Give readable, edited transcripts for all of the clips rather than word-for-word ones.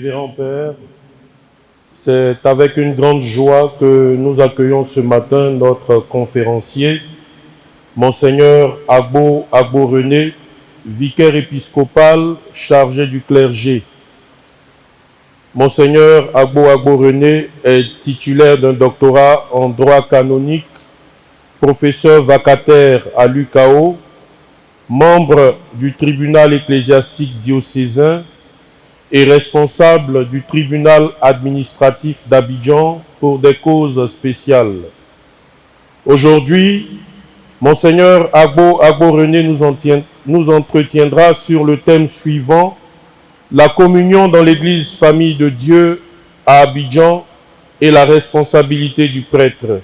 Révérend Père, c'est avec une grande joie que nous accueillons ce matin notre conférencier, Monseigneur Agbo René, vicaire épiscopal chargé du clergé. Monseigneur Agbo René est titulaire d'un doctorat en droit canonique, professeur vacataire à l'UCAO, membre du tribunal ecclésiastique diocésain et responsable du tribunal administratif d'Abidjan pour des causes spéciales. Aujourd'hui, Monseigneur Agbo René nous entretiendra sur le thème suivant: la communion dans l'Église Famille de Dieu à Abidjan et la responsabilité du prêtre.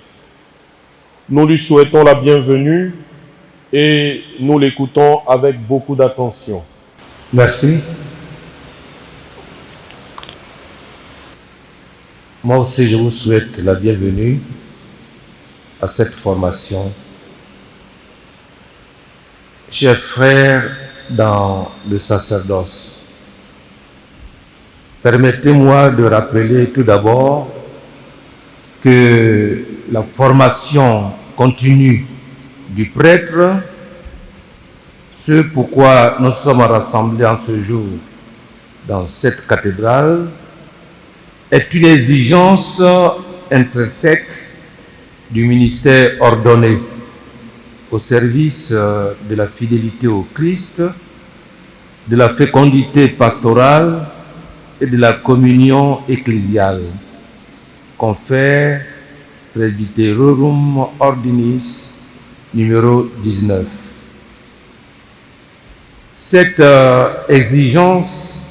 Nous lui souhaitons la bienvenue et nous l'écoutons avec beaucoup d'attention. Merci. Moi aussi, je vous souhaite la bienvenue à cette formation. Chers frères dans le sacerdoce, permettez-moi de rappeler tout d'abord que la formation continue du prêtre, ce pourquoi nous sommes rassemblés en ce jour dans cette cathédrale, est une exigence intrinsèque du ministère ordonné au service de la fidélité au Christ, de la fécondité pastorale et de la communion ecclésiale, confère Presbyterorum Ordinis numéro 19. Cette exigence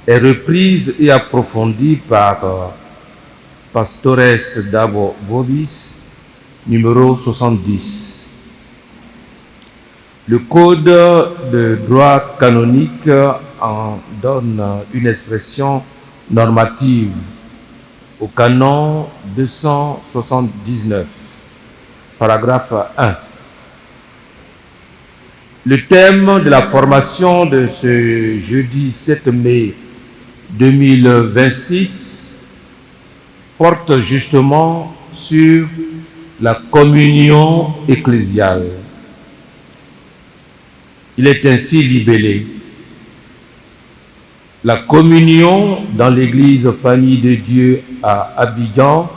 est reprise et approfondie par Pastores Dabo Vobis numéro 70. Le Code de droit canonique en donne une expression normative au canon 279, paragraphe 1. Le thème de la formation de ce jeudi 7 mai 2026 porte justement sur la communion ecclésiale. Il est ainsi libellé: la communion dans l'Église Famille de Dieu à Abidjan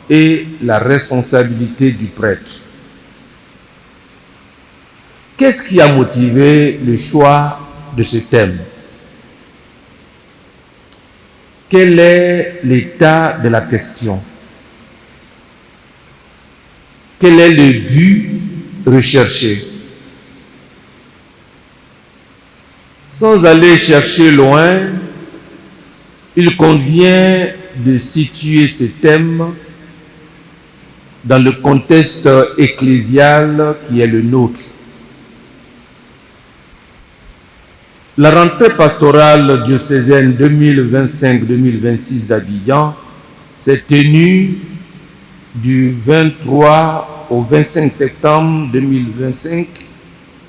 et la responsabilité du prêtre. Qu'est-ce qui a motivé le choix de ce thème? Quel est l'état de la question? Quel est le but recherché? Sans aller chercher loin, il convient de situer ce thème dans le contexte ecclésial qui est le nôtre. La rentrée pastorale diocésaine 2025-2026 d'Abidjan s'est tenue du 23 au 25 septembre 2025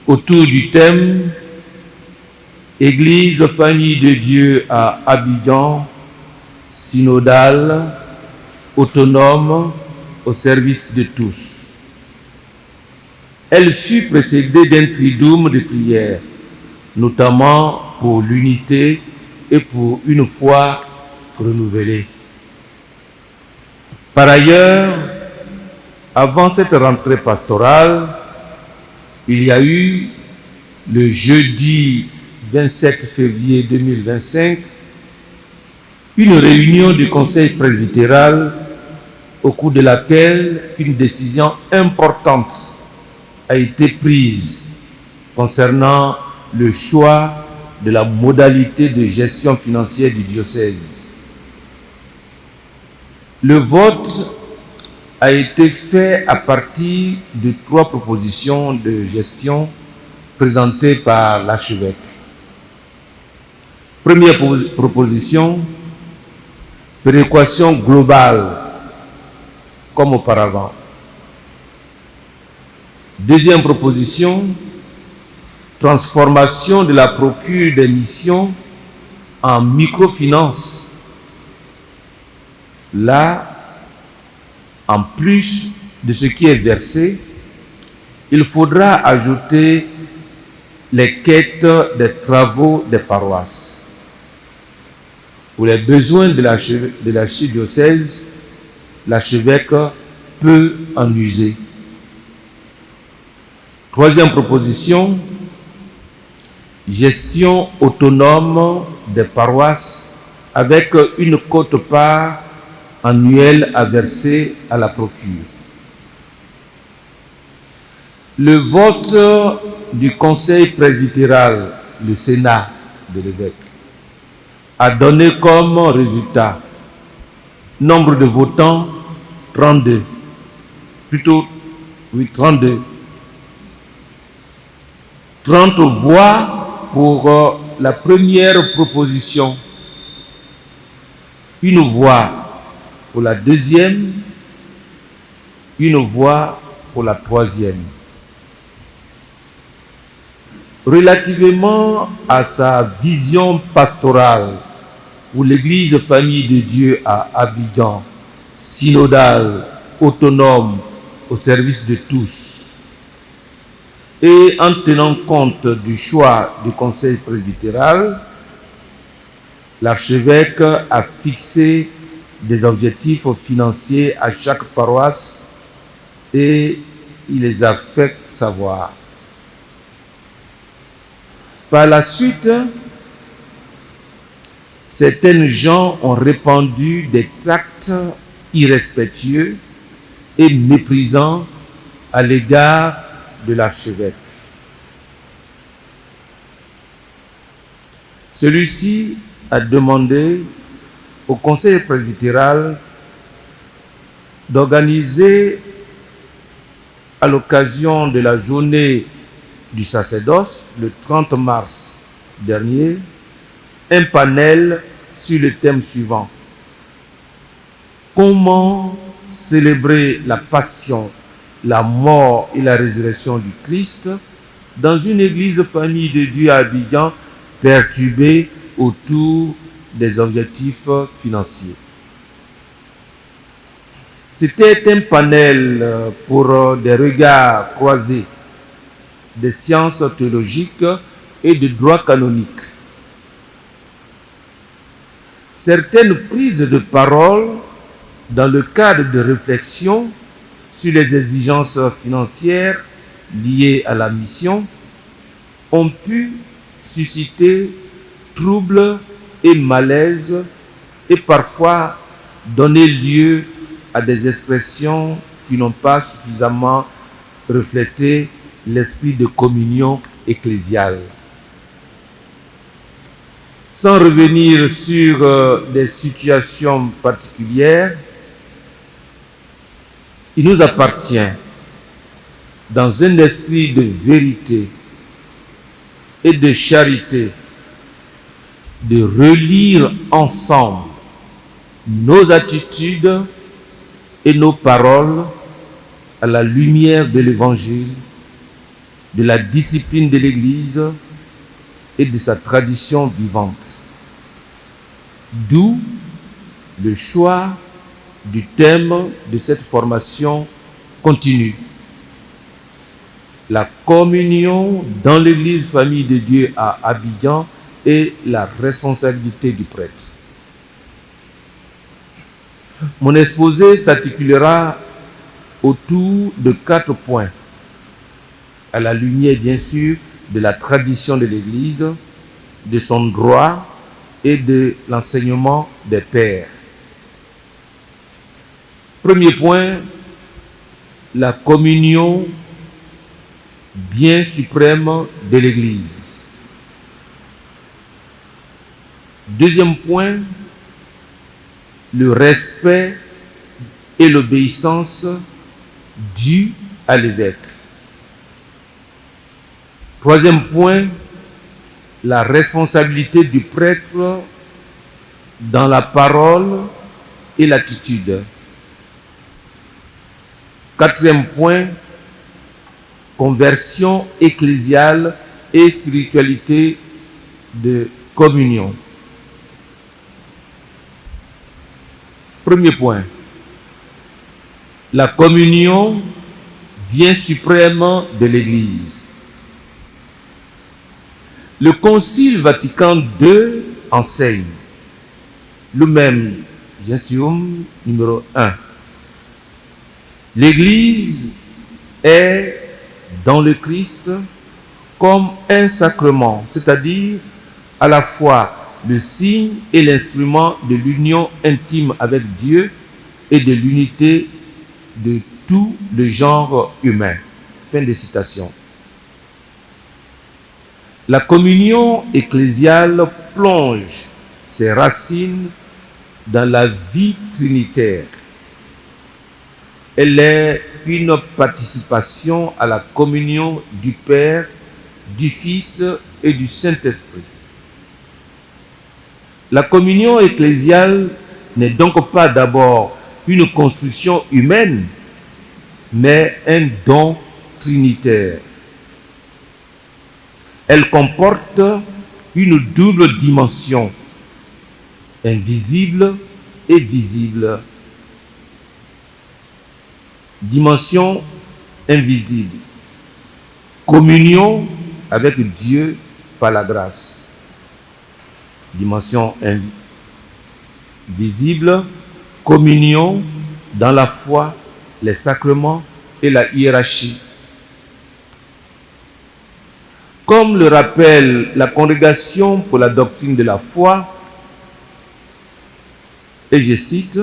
autour du thème Église Famille de Dieu à Abidjan, synodale, autonome, au service de tous. Elle fut précédée d'un triduum de prières, notamment pour l'unité et pour une foi renouvelée. Par ailleurs, avant cette rentrée pastorale, il y a eu le jeudi 27 février 2025 une réunion du conseil presbytéral au cours de laquelle une décision importante a été prise concernant le choix de la modalité de gestion financière du diocèse. Le vote a été fait à partir de 3 propositions de gestion présentées par l'archevêque. Première proposition, péréquation globale, comme auparavant. Deuxième proposition, transformation de la procure des missions en microfinance, là, en plus de ce qui est versé, il faudra ajouter les quêtes des travaux des paroisses. Pour les besoins de l'archidiocèse, l'archevêque peut en user. Troisième proposition, gestion autonome des paroisses avec une quote-part annuelle à verser à la procure. Le vote du conseil presbytéral, le Sénat de l'évêque, a donné comme résultat nombre de votants 32. Plutôt, oui, 32. 30 voix pour la première proposition, une voix pour la deuxième, une voix pour la troisième. Relativement à sa vision pastorale pour l'Église Famille de Dieu à Abidjan, synodale, autonome, au service de tous, et en tenant compte du choix du conseil presbytéral, l'archevêque a fixé des objectifs financiers à chaque paroisse et il les a fait savoir. Par la suite, certaines gens ont répandu des tracts irrespectueux et méprisants à l'égard de l'archevêque. Celui-ci a demandé au conseil presbytéral d'organiser à l'occasion de la journée du sacerdoce, le 30 mars dernier, un panel sur le thème suivant: comment célébrer la passion, la mort et la résurrection du Christ dans une église famille de Dieu à Abidjan perturbée autour des objectifs financiers. C'était un panel pour des regards croisés des sciences théologiques et de droit canonique. Certaines prises de parole dans le cadre de réflexion sur les exigences financières liées à la mission ont pu susciter troubles et malaise et parfois donner lieu à des expressions qui n'ont pas suffisamment reflété l'esprit de communion ecclésiale. Sans revenir sur des situations particulières, il nous appartient, dans un esprit de vérité et de charité, de relire ensemble nos attitudes et nos paroles à la lumière de l'Évangile, de la discipline de l'Église et de sa tradition vivante. D'où le choix du thème de cette formation continue: la communion dans l'Église Famille de Dieu à Abidjan et la responsabilité du prêtre. Mon exposé s'articulera autour de 4 points, à la lumière bien sûr de la tradition de l'Église, de son droit et de l'enseignement des pères. Premier point, la communion, bien suprême de l'Église. Deuxième point, le respect et l'obéissance dus à l'évêque. Troisième point, la responsabilité du prêtre dans la parole et l'attitude. Quatrième point, conversion ecclésiale et spiritualité de communion. Premier point. La communion, bien suprême de l'Église. Le Concile Vatican II enseigne le même Gentium numéro 1. L'Église est dans le Christ comme un sacrement, c'est-à-dire à la fois le signe et l'instrument de l'union intime avec Dieu et de l'unité de tout le genre humain. Fin de citation. La communion ecclésiale plonge ses racines dans la vie trinitaire. Elle est une participation à la communion du Père, du Fils et du Saint-Esprit. La communion ecclésiale n'est donc pas d'abord une construction humaine, mais un don trinitaire. Elle comporte une double dimension, invisible et visible. Dimension invisible. Communion avec Dieu par la grâce. Dimension invisible. Communion dans la foi, les sacrements et la hiérarchie. Comme le rappelle la Congrégation pour la doctrine de la foi, et je cite,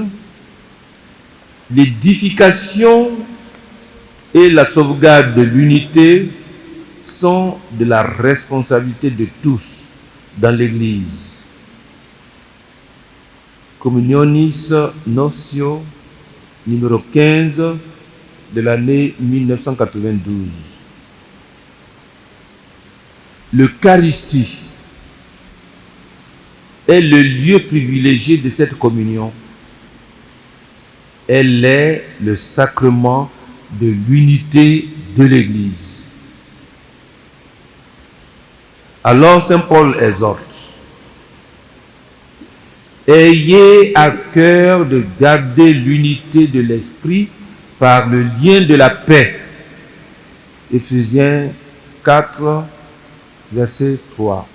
l'édification et la sauvegarde de l'unité sont de la responsabilité de tous dans l'Église. Communionis Notio, numéro 15 de l'année 1992. L'Eucharistie est le lieu privilégié de cette communion. Elle est le sacrement de l'unité de l'Église. Alors Saint Paul exhorte: ayez à cœur de garder l'unité de l'esprit par le lien de la paix. Éphésiens 4, verset 3.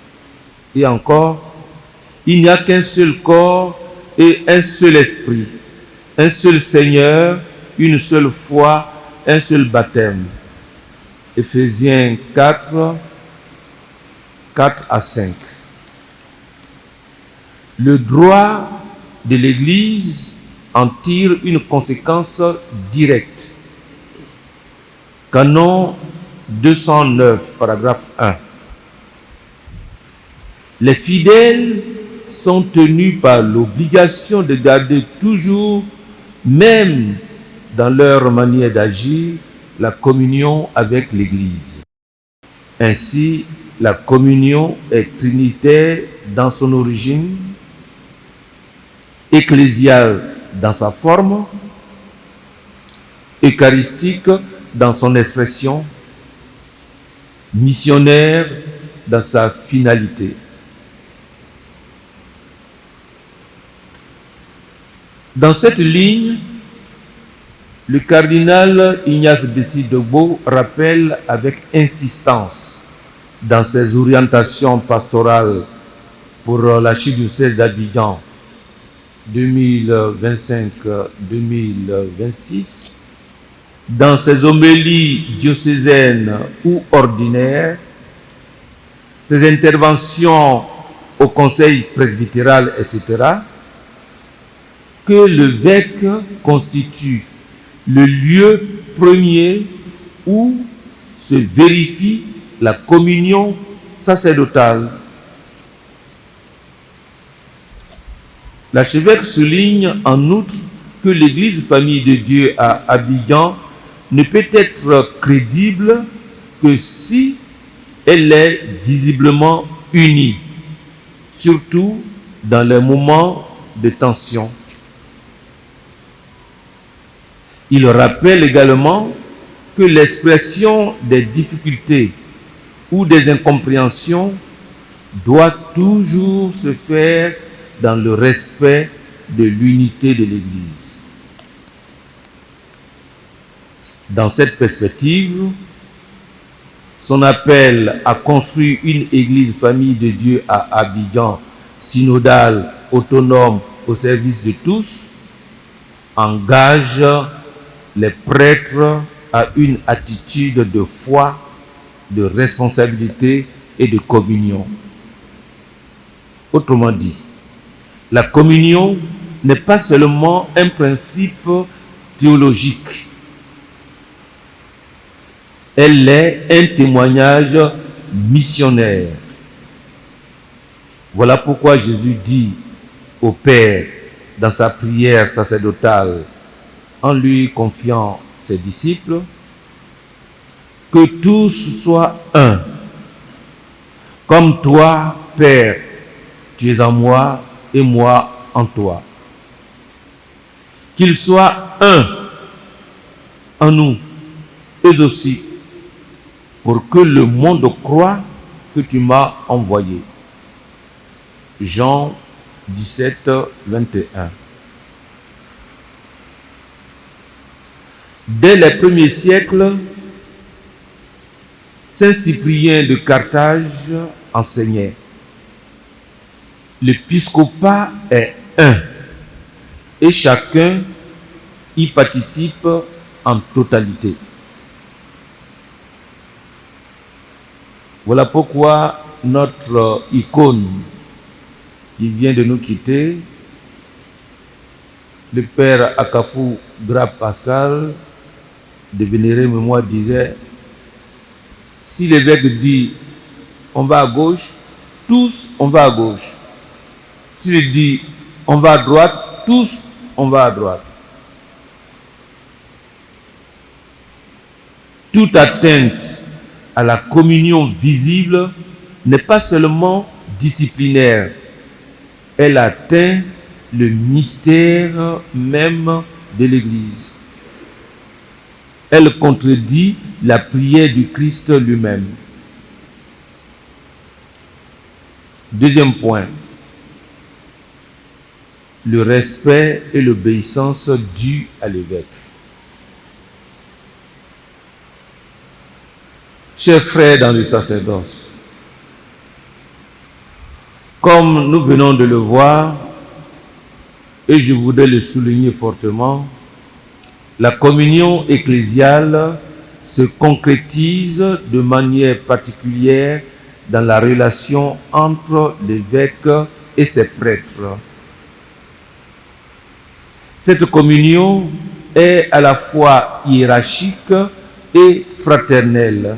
Et encore, il n'y a qu'un seul corps et un seul esprit, un seul Seigneur, une seule foi, un seul baptême. Éphésiens 4, 4 à 5. Le droit de l'Église en tire une conséquence directe. Canon 209, paragraphe 1. Les fidèles sont tenus par l'obligation de garder toujours, même dans leur manière d'agir, la communion avec l'Église. Ainsi, la communion est trinitaire dans son origine, ecclésiale dans sa forme, eucharistique dans son expression, missionnaire dans sa finalité. Dans cette ligne, le cardinal Ignace Bessi Dogbo rappelle avec insistance dans ses orientations pastorales pour l'archidiocèse d'Abidjan 2025-2026, dans ses homélies diocésaines ou ordinaires, ses interventions au conseil presbytéral, etc., que l'évêque constitue le lieu premier où se vérifie la communion sacerdotale. L'archevêque souligne en outre que l'Église Famille de Dieu à Abidjan ne peut être crédible que si elle est visiblement unie, surtout dans les moments de tension. Il rappelle également que l'expression des difficultés ou des incompréhensions doit toujours se faire dans le respect de l'unité de l'Église. Dans cette perspective, son appel à construire une Église famille de Dieu à Abidjan, synodale, autonome, au service de tous, engage les prêtres à une attitude de foi, de responsabilité et de communion. Autrement dit, la communion n'est pas seulement un principe théologique, elle est un témoignage missionnaire. Voilà pourquoi Jésus dit au Père dans sa prière sacerdotale, en lui confiant ses disciples, que tous soient un. Comme toi, Père, tu es en moi et moi en toi. Qu'ils soient un en nous, eux aussi, pour que le monde croie que tu m'as envoyé. Jean 17, 21. Dès les premiers siècles, Saint Cyprien de Carthage enseignait: l'épiscopat est un et chacun y participe en totalité. Voilà pourquoi notre icône qui vient de nous quitter, le père Akafou Grab Pascal de Vénérée Mémoire disait: si l'évêque dit on va à gauche, tous on va à gauche. S'il dit on va à droite, tous on va à droite. Toute atteinte à la communion visible n'est pas seulement disciplinaire, elle atteint le mystère même de l'Église. Elle contredit la prière du Christ lui-même. Deuxième point, le respect et l'obéissance dus à l'évêque. Chers frères dans le sacerdoce, comme nous venons de le voir, et je voudrais le souligner fortement, la communion ecclésiale se concrétise de manière particulière dans la relation entre l'évêque et ses prêtres. Cette communion est à la fois hiérarchique et fraternelle,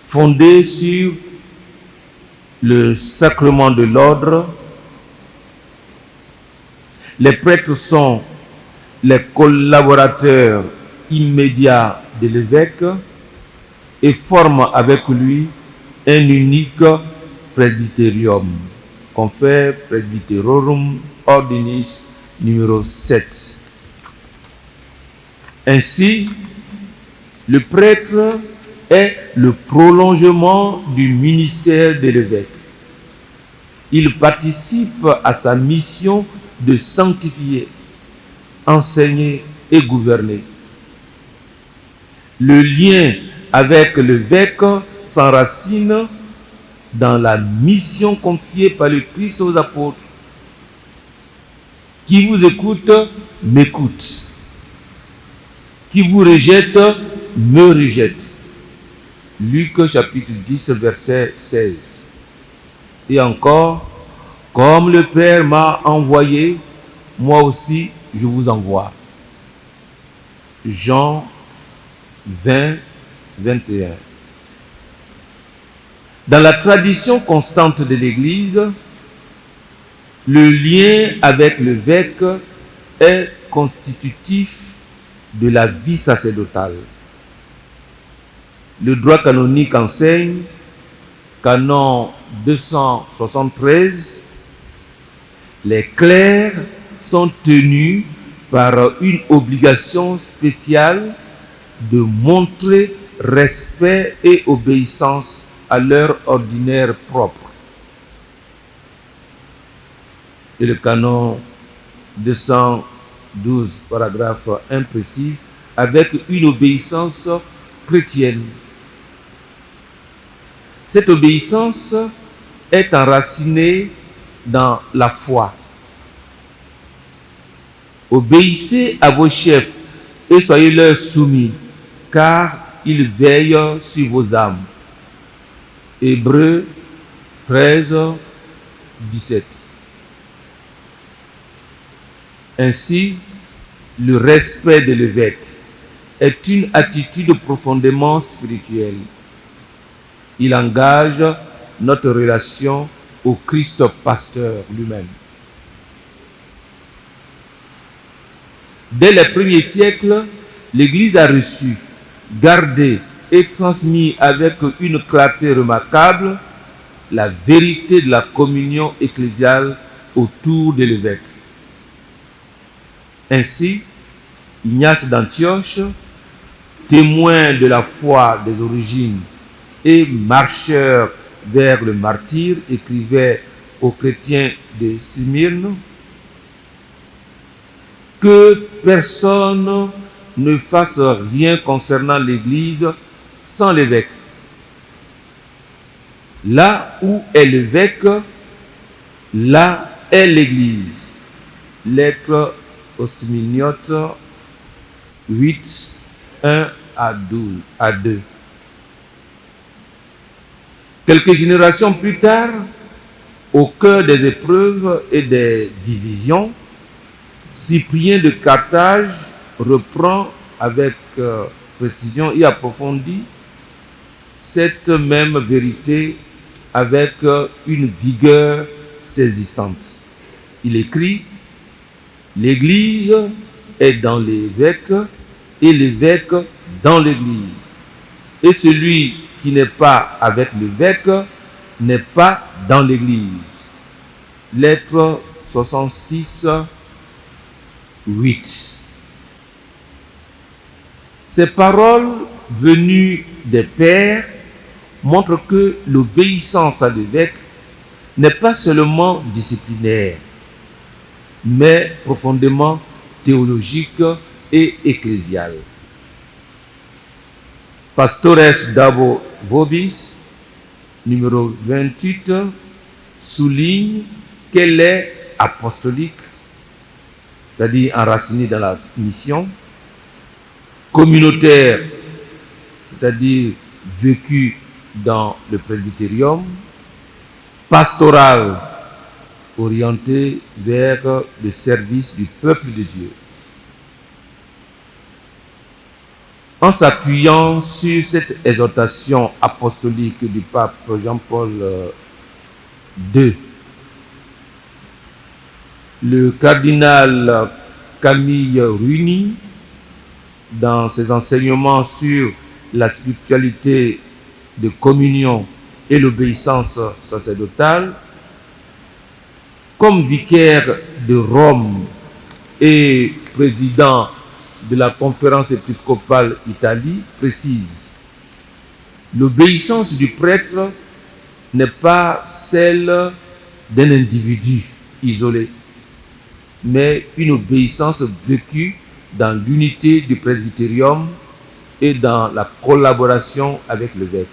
fondée sur le sacrement de l'ordre. Les prêtres sont les collaborateurs immédiats de l'évêque et forment avec lui un unique presbyterium, confère Presbyterorum Ordinis numéro 7. Ainsi, le prêtre est le prolongement du ministère de l'évêque. Il participe à sa mission de sanctifier, enseigner et gouverner. Le lien avec l'évêque s'enracine dans la mission confiée par le Christ aux apôtres. Qui vous écoute, m'écoute. Qui vous rejette, me rejette. Luc chapitre 10, verset 16. Et encore, comme le Père m'a envoyé, moi aussi je vous envoie. Jean 20, 21. Dans la tradition constante de l'Église, le lien avec l'évêque est constitutif de la vie sacerdotale. Le droit canonique enseigne, canon 273, les clercs sont tenus par une obligation spéciale de montrer respect et obéissance à leur ordinaire propre. Et le canon 212, paragraphe 1 précise, avec une obéissance chrétienne. Cette obéissance est enracinée dans la foi. Obéissez à vos chefs et soyez leur soumis, car ils veillent sur vos âmes. Hébreux 13, 17. Ainsi, le respect de l'évêque est une attitude profondément spirituelle. Il engage notre relation au Christ pasteur lui-même. Dès les premiers siècles, l'Église a reçu, gardé et transmis avec une clarté remarquable la vérité de la communion ecclésiale autour de l'évêque. Ainsi, Ignace d'Antioche, témoin de la foi des origines et marcheur vers le martyre, écrivait aux chrétiens de Smyrne: que personne ne fasse rien concernant l'Église sans l'évêque. Là où est l'évêque, là est l'Église. Lettre aux Smyrniotes 8, 1 à 2. Quelques générations plus tard, au cœur des épreuves et des divisions, Cyprien de Carthage reprend avec précision et approfondit cette même vérité avec une vigueur saisissante. Il écrit: l'Église est dans l'évêque et l'évêque dans l'Église. Et celui qui n'est pas avec l'évêque n'est pas dans l'Église. Lettre 66, 8. Ces paroles venues des pères montrent que l'obéissance à l'évêque n'est pas seulement disciplinaire, mais profondément théologique et ecclésiale. Pastores Dabo Vobis, numéro 28, souligne qu'elle est apostolique, c'est-à-dire enracinée dans la mission, communautaire, c'est-à-dire vécue dans le presbytérium, pastorale, orientée vers le service du peuple de Dieu. En s'appuyant sur cette exhortation apostolique du pape Jean-Paul II, le cardinal Camille Ruini, dans ses enseignements sur la spiritualité de communion et l'obéissance sacerdotale, comme vicaire de Rome et président de la conférence épiscopale Italie, précise: l'obéissance du prêtre n'est pas celle d'un individu isolé, mais une obéissance vécue dans l'unité du presbytérium et dans la collaboration avec l'évêque.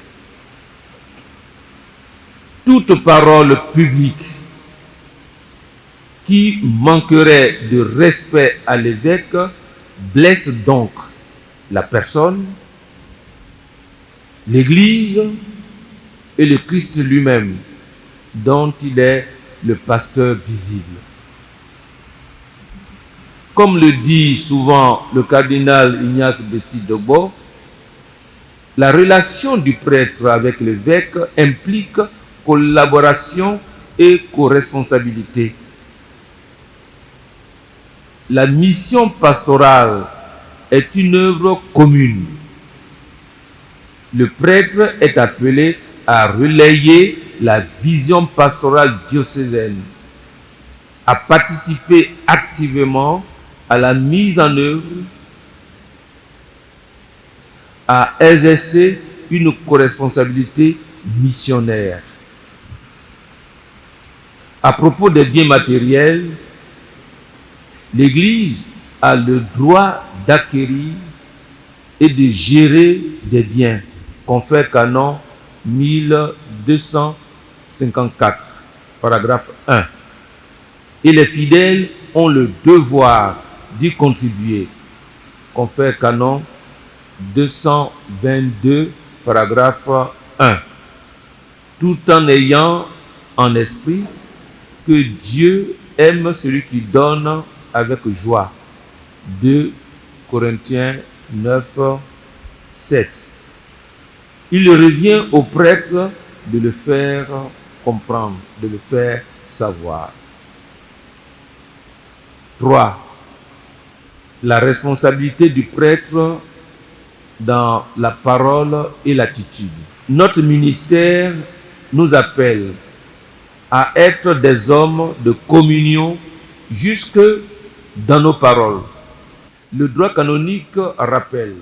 Toute parole publique qui manquerait de respect à l'évêque blesse donc la personne, l'Église et le Christ lui-même, dont il est le pasteur visible. Comme le dit souvent le cardinal Ignace Bessi-Dobo, la relation du prêtre avec l'évêque implique collaboration et co-responsabilité. La mission pastorale est une œuvre commune. Le prêtre est appelé à relayer la vision pastorale diocésaine, à participer activement à la mise en œuvre, à exercer une corresponsabilité missionnaire. À propos des biens matériels, l'Église a le droit d'acquérir et de gérer des biens, confère Canon 1254, paragraphe 1. Et les fidèles ont le devoir d'y contribuer, confère Canon 222, paragraphe 1, tout en ayant en esprit que Dieu aime celui qui donne avec joie. 2 Corinthiens 9, 7. Il revient au prêtre de le faire comprendre, de le faire savoir. 3. La responsabilité du prêtre dans la parole et l'attitude. Notre ministère nous appelle à être des hommes de communion jusque dans nos paroles. Le droit canonique rappelle,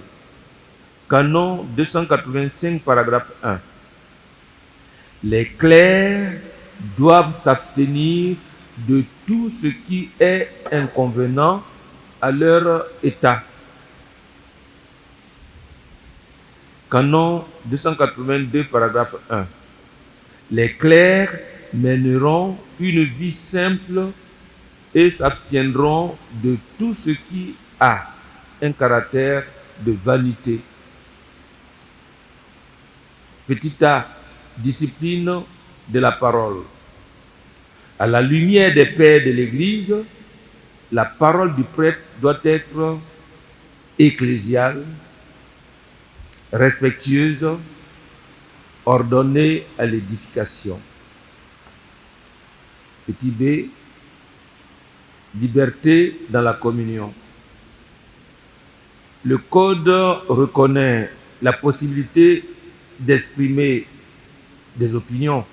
Canon 285, paragraphe 1. Les clercs doivent s'abstenir de tout ce qui est inconvenant à leur état. Canon 282, paragraphe 1. Les clercs mèneront une vie simple et s'abstiendront de tout ce qui a un caractère de vanité. Petit a, discipline de la parole. À la lumière des pères de l'Église, la parole du prêtre doit être ecclésiale, respectueuse, ordonnée à l'édification. Petit b, liberté dans la communion. Le Code reconnaît la possibilité d'exprimer des opinions.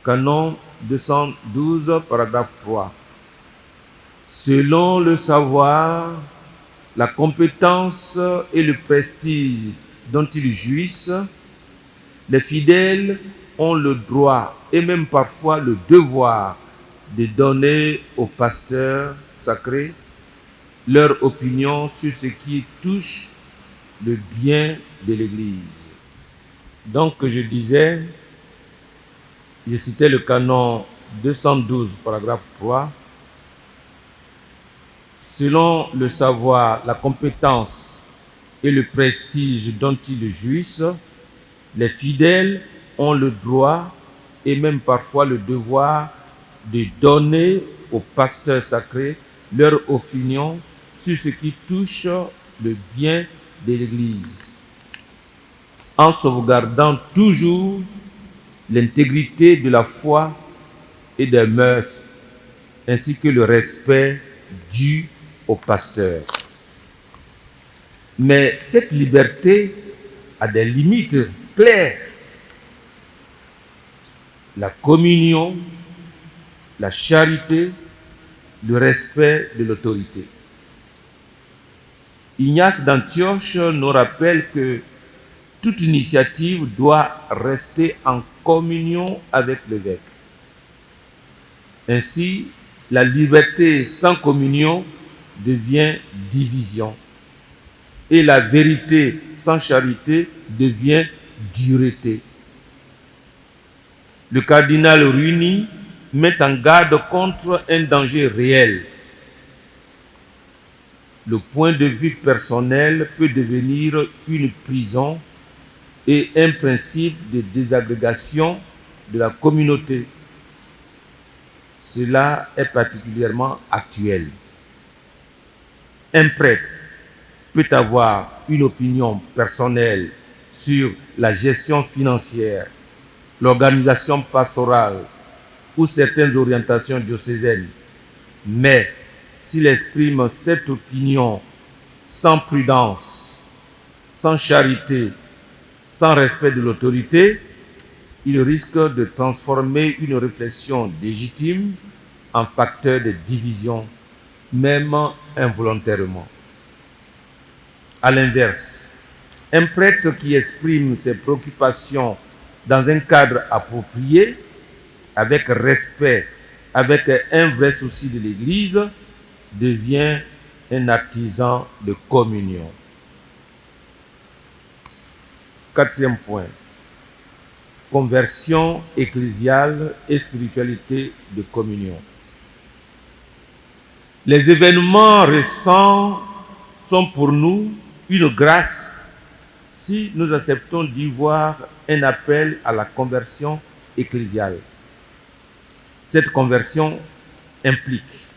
Canon 212, paragraphe 3. Selon le savoir, la compétence et le prestige dont ils jouissent, les fidèles ont le droit et même parfois le devoir de donner aux pasteurs sacrés leur opinion sur ce qui touche le bien de l'Église. Donc je disais, je citais le canon 212, paragraphe 3. Selon le savoir, la compétence et le prestige dont ils jouissent, les fidèles ont le droit et même parfois le devoir de donner aux pasteurs sacrés leur opinion sur ce qui touche le bien de l'Église, en sauvegardant toujours l'intégrité de la foi et des mœurs, ainsi que le respect dû aux pasteurs. Mais cette liberté a des limites claires. La communion, la charité, le respect de l'autorité. Ignace d'Antioche nous rappelle que toute initiative doit rester en communion avec l'évêque. Ainsi, la liberté sans communion devient division et la vérité sans charité devient dureté. Le cardinal Ruini met en garde contre un danger réel. Le point de vue personnel peut devenir une prison et un principe de désagrégation de la communauté. Cela est particulièrement actuel. Un prêtre peut avoir une opinion personnelle sur la gestion financière, l'organisation pastorale ou certaines orientations diocésaines, mais s'il exprime cette opinion sans prudence, sans charité, sans respect de l'autorité, il risque de transformer une réflexion légitime en facteur de division, même involontairement. À l'inverse, un prêtre qui exprime ses préoccupations dans un cadre approprié avec respect, avec un vrai souci de l'Église, devient un artisan de communion. Quatrième point, conversion ecclésiale et spiritualité de communion. Les événements récents sont pour nous une grâce si nous acceptons d'y voir un appel à la conversion ecclésiale. Cette conversion implique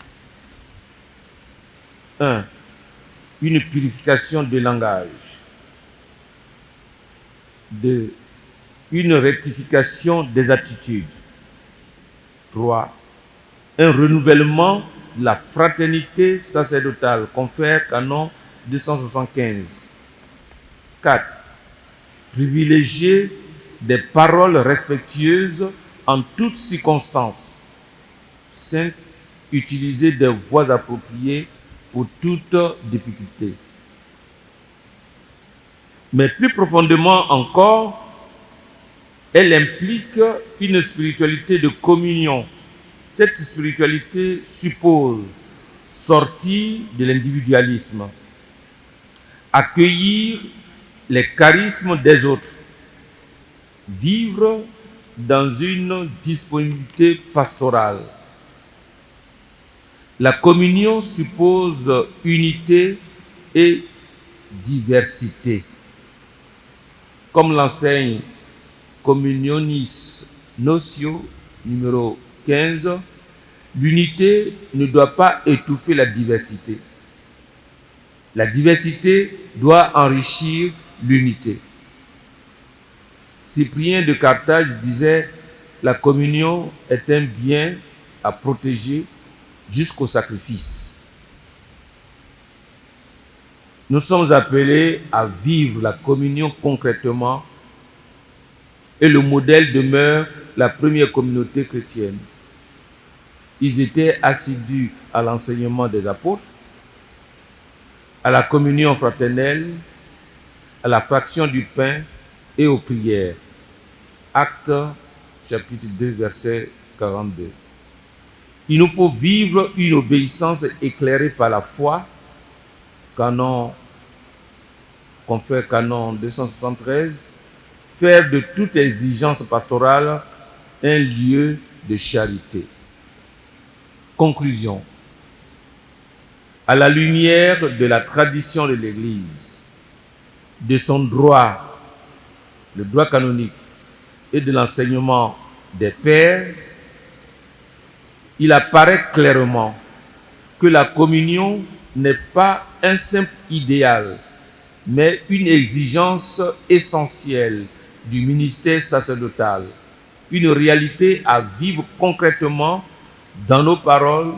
1. Une purification de langage. 2. Une rectification des attitudes. 3. Un renouvellement de la fraternité sacerdotale, confère canon 275. 4. Privilégier des paroles respectueuses en toutes circonstances. 5. Utiliser des voies appropriées pour toute difficulté. Mais plus profondément encore, elle implique une spiritualité de communion. Cette spiritualité suppose sortir de l'individualisme, accueillir les charismes des autres, vivre dans une disponibilité pastorale. La communion suppose unité et diversité. Comme l'enseigne Communionis Notio numéro 15, l'unité ne doit pas étouffer la diversité. La diversité doit enrichir l'unité. Cyprien de Carthage disait « La communion est un bien à protéger jusqu'au sacrifice ». Nous sommes appelés à vivre la communion concrètement et le modèle demeure la première communauté chrétienne. Ils étaient assidus à l'enseignement des apôtres, à la communion fraternelle, à la fraction du pain et aux prières. Actes chapitre 2 verset 42. Il nous faut vivre une obéissance éclairée par la foi. Confère canon 273. Faire de toute exigence pastorale un lieu de charité. Conclusion. À la lumière de la tradition de l'Église, de son droit, le droit canonique, et de l'enseignement des pères, il apparaît clairement que la communion n'est pas un simple idéal, mais une exigence essentielle du ministère sacerdotal, une réalité à vivre concrètement dans nos paroles,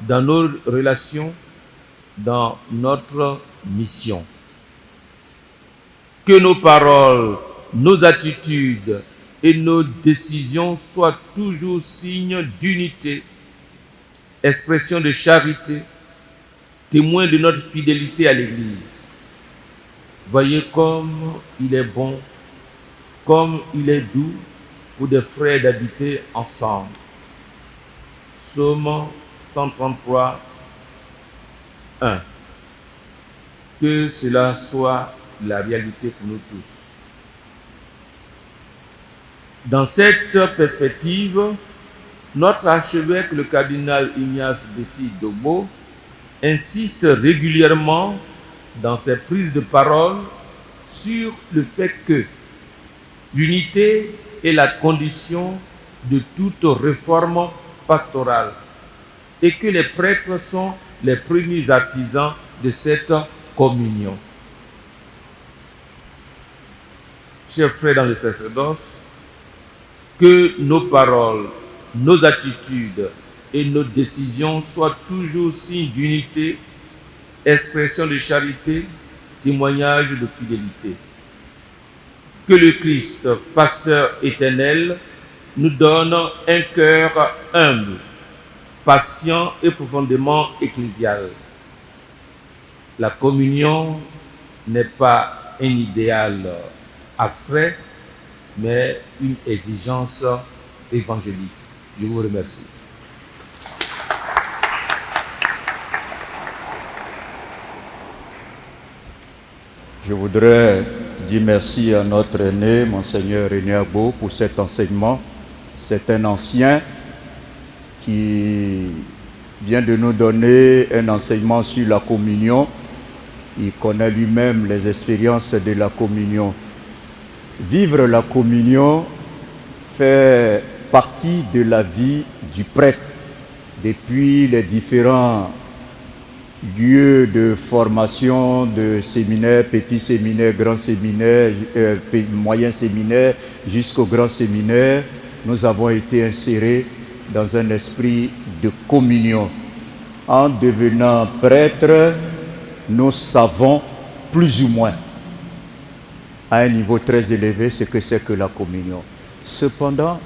dans nos relations, dans notre mission. Que nos paroles, nos attitudes et nos décisions soient toujours signes d'unité, expression de charité, témoin de notre fidélité à l'Église. Voyez comme il est bon, comme il est doux pour des frères d'habiter ensemble. Psaume 133, 1. Que cela soit la réalité pour nous tous. Dans cette perspective, notre archevêque, le cardinal Ignace Bessi Dogbo, insiste régulièrement dans ses prises de parole sur le fait que l'unité est la condition de toute réforme pastorale et que les prêtres sont les premiers artisans de cette communion. Chers frères dans le sacerdoce, que nos paroles, nos attitudes et nos décisions soient toujours signes d'unité, expression de charité, témoignage de fidélité. Que le Christ, pasteur éternel, nous donne un cœur humble, patient et profondément ecclésial. La communion n'est pas un idéal abstrait, mais une exigence évangélique. Je vous remercie. Je voudrais dire merci à notre aîné, Monseigneur René Agbo, pour cet enseignement. C'est un ancien qui vient de nous donner un enseignement sur la communion. Il connaît lui-même les expériences de la communion. Vivre la communion fait partie de la vie du prêtre depuis les différents lieux de formation, de séminaires, petits séminaires, grands séminaires, moyens séminaires, jusqu'au grand séminaire. Nous avons été insérés dans un esprit de communion. En devenant prêtre, nous savons plus ou moins, à un niveau très élevé, ce que c'est que la communion. Cependant,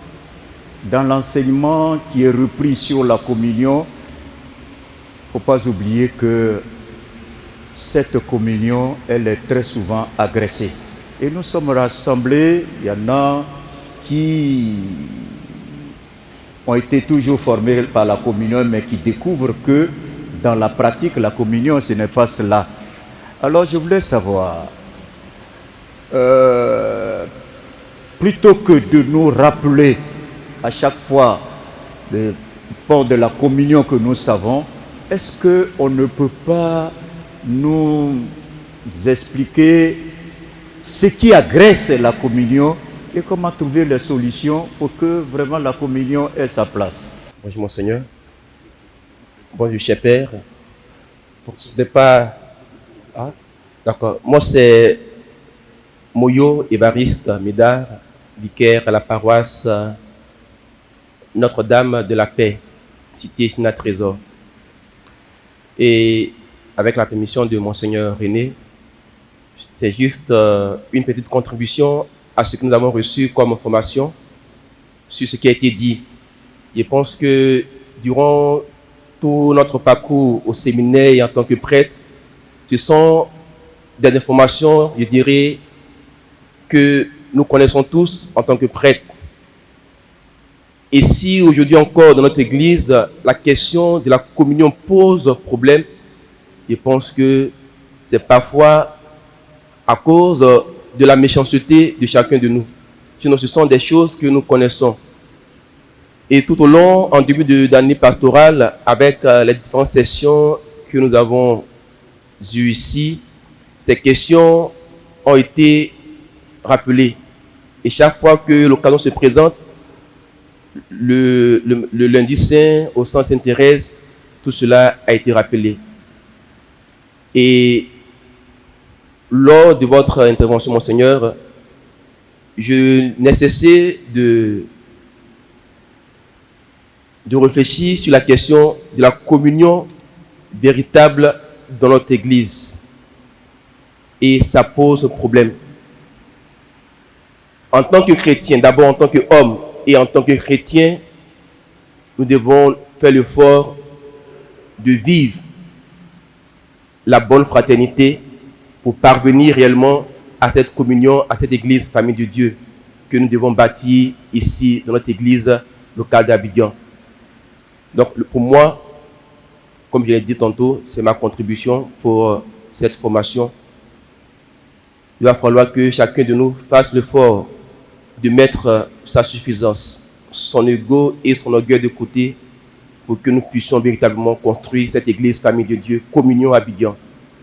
dans l'enseignement qui est repris sur la communion, il ne faut pas oublier que cette communion, elle est très souvent agressée. Et nous sommes rassemblés, il y en a qui ont été toujours formés par la communion, mais qui découvrent que dans la pratique, la communion, ce n'est pas cela. Alors je voulais savoir, plutôt que de nous rappeler à chaque fois le port de la communion que nous savons, est-ce qu'on ne peut pas nous expliquer ce qui agresse la communion et comment trouver les solutions pour que vraiment la communion ait sa place? Bonjour Monseigneur. Bonjour cher Père. Ce n'est pas... Ah, d'accord. Moi c'est Moyo Évariste Médard, vicaire à la paroisse Notre-Dame de la Paix, cité Sénat Trésor. Et avec la permission de Monseigneur René, c'est juste une petite contribution à ce que nous avons reçu comme information sur ce qui a été dit. Je pense que durant tout notre parcours au séminaire et en tant que prêtre, ce sont des informations, je dirais, que nous connaissons tous en tant que prêtres. Et si aujourd'hui encore dans notre église, la question de la communion pose problème, je pense que c'est parfois à cause de la méchanceté de chacun de nous. Sinon, ce sont des choses que nous connaissons. Et tout au long, en début d'année pastorale, avec les différentes sessions que nous avons eues ici, ces questions ont été rappelées. Et chaque fois que l'occasion se présente, le lundi saint, au Centre Sainte-Thérèse, tout cela a été rappelé. Et lors de votre intervention, Monseigneur, je n'ai cessé de réfléchir sur la question de la communion véritable dans notre Église. Et ça pose problème. En tant que chrétien, d'abord en tant qu'homme et en tant que chrétien, nous devons faire l'effort de vivre la bonne fraternité pour parvenir réellement à cette communion, à cette Église, famille de Dieu, que nous devons bâtir ici, dans notre Église locale d'Abidjan. Donc, pour moi, comme je l'ai dit tantôt, c'est ma contribution pour cette formation. Il va falloir que chacun de nous fasse l'effort de mettre sa suffisance, son ego et son orgueil de côté pour que nous puissions véritablement construire cette Église, famille de Dieu, communion Abidjan.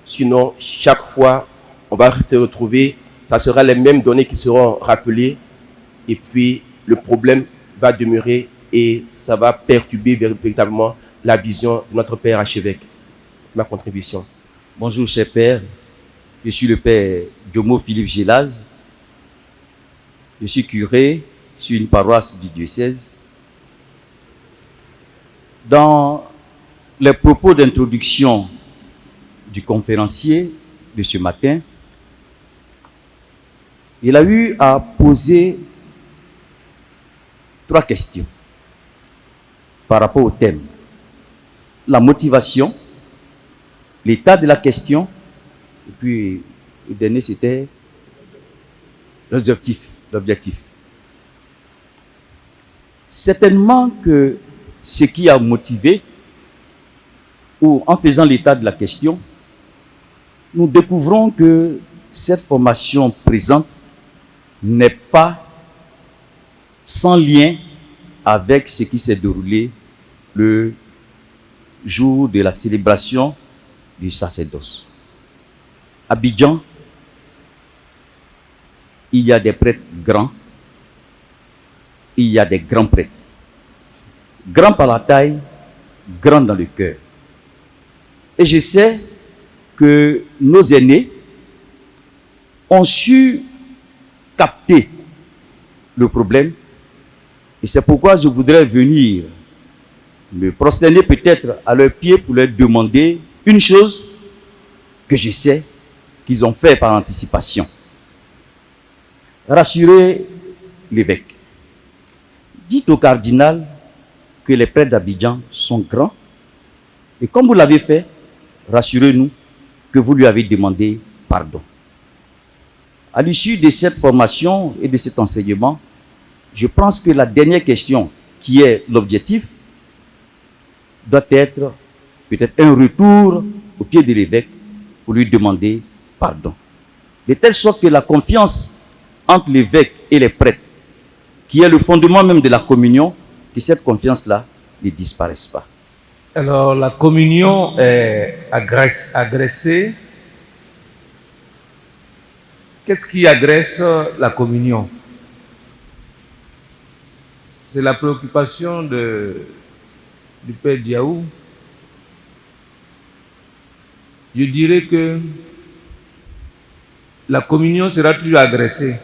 Sinon, chaque fois, on va se retrouver, ça sera les mêmes données qui seront rappelées et puis le problème va demeurer et ça va perturber véritablement la vision de notre Père archevêque. Ma contribution. Bonjour, cher Père. Je suis le Père Diomo Philippe Gélaz. Je suis curé sur une paroisse du diocèse. Dans les propos d'introduction du conférencier de ce matin, il a eu à poser 3 questions par rapport au thème. La motivation, l'état de la question, et puis le dernier c'était l'objectif. Certainement que ce qui a motivé, ou en faisant l'état de la question, nous découvrons que cette formation présente n'est pas sans lien avec ce qui s'est déroulé le jour de la célébration du sacerdoce. À Abidjan, il y a des prêtres grands, il y a des grands prêtres. Grands par la taille, grands dans le cœur. Et je sais que nos aînés ont su capter le problème. Et c'est pourquoi je voudrais venir me prosterner peut-être à leurs pieds pour leur demander une chose que je sais qu'ils ont fait par anticipation. Rassurer l'évêque. Dites au cardinal que les prêtres d'Abidjan sont grands. Et comme vous l'avez fait, rassurez-nous que vous lui avez demandé pardon. À l'issue de cette formation et de cet enseignement, je pense que la dernière question, qui est l'objectif, doit être peut-être un retour au pied de l'évêque pour lui demander pardon. De telle sorte que la confiance entre l'évêque et les prêtres, qui est le fondement même de la communion, que cette confiance-là ne disparaisse pas. Alors, la communion est agressée. Qu'est-ce qui agresse la communion? C'est la préoccupation du Père Diaou. Je dirais que la communion sera toujours agressée.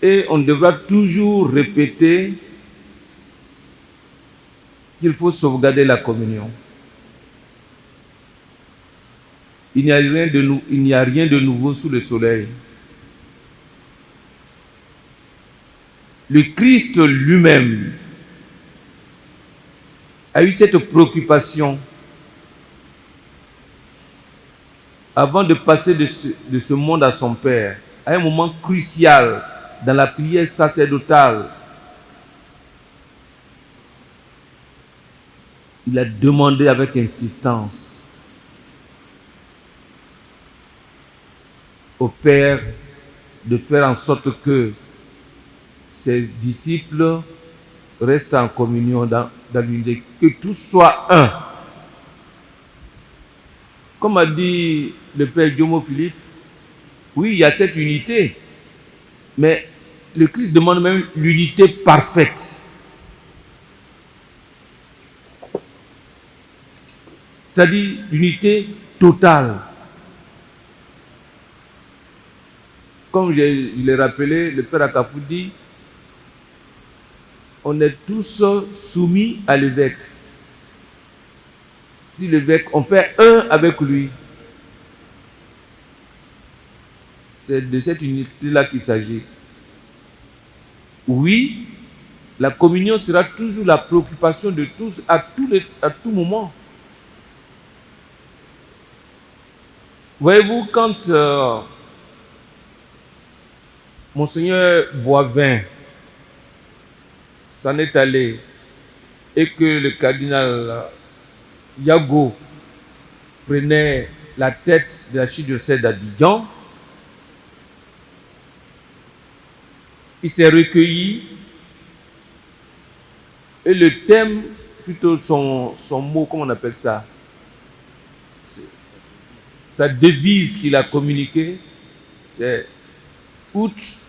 Et on devra toujours répéter qu'il faut sauvegarder la communion. Il n'y a rien de nouveau sous le soleil. Le Christ lui-même a eu cette préoccupation avant de passer de ce monde à son Père, à un moment crucial dans la prière sacerdotale. Il a demandé avec insistance au Père de faire en sorte que ses disciples restent en communion dans l'unité, que tous soient un. Comme a dit le Père Jomo Philippe, oui, il y a cette unité, mais le Christ demande même l'unité parfaite. C'est-à-dire l'unité totale. Comme je l'ai rappelé, le Père Akafou dit, on est tous soumis à l'évêque. Si l'évêque, on fait un avec lui. C'est de cette unité-là qu'il s'agit. Oui, la communion sera toujours la préoccupation de tous à tout moment. Voyez-vous, quand Monseigneur Boivin s'en est allé et que le cardinal Yago prenait la tête de l'archidiocèse d'Abidjan, il s'est recueilli et le thème, plutôt son mot, comment on appelle ça, sa devise qu'il a communiquée, c'est Ut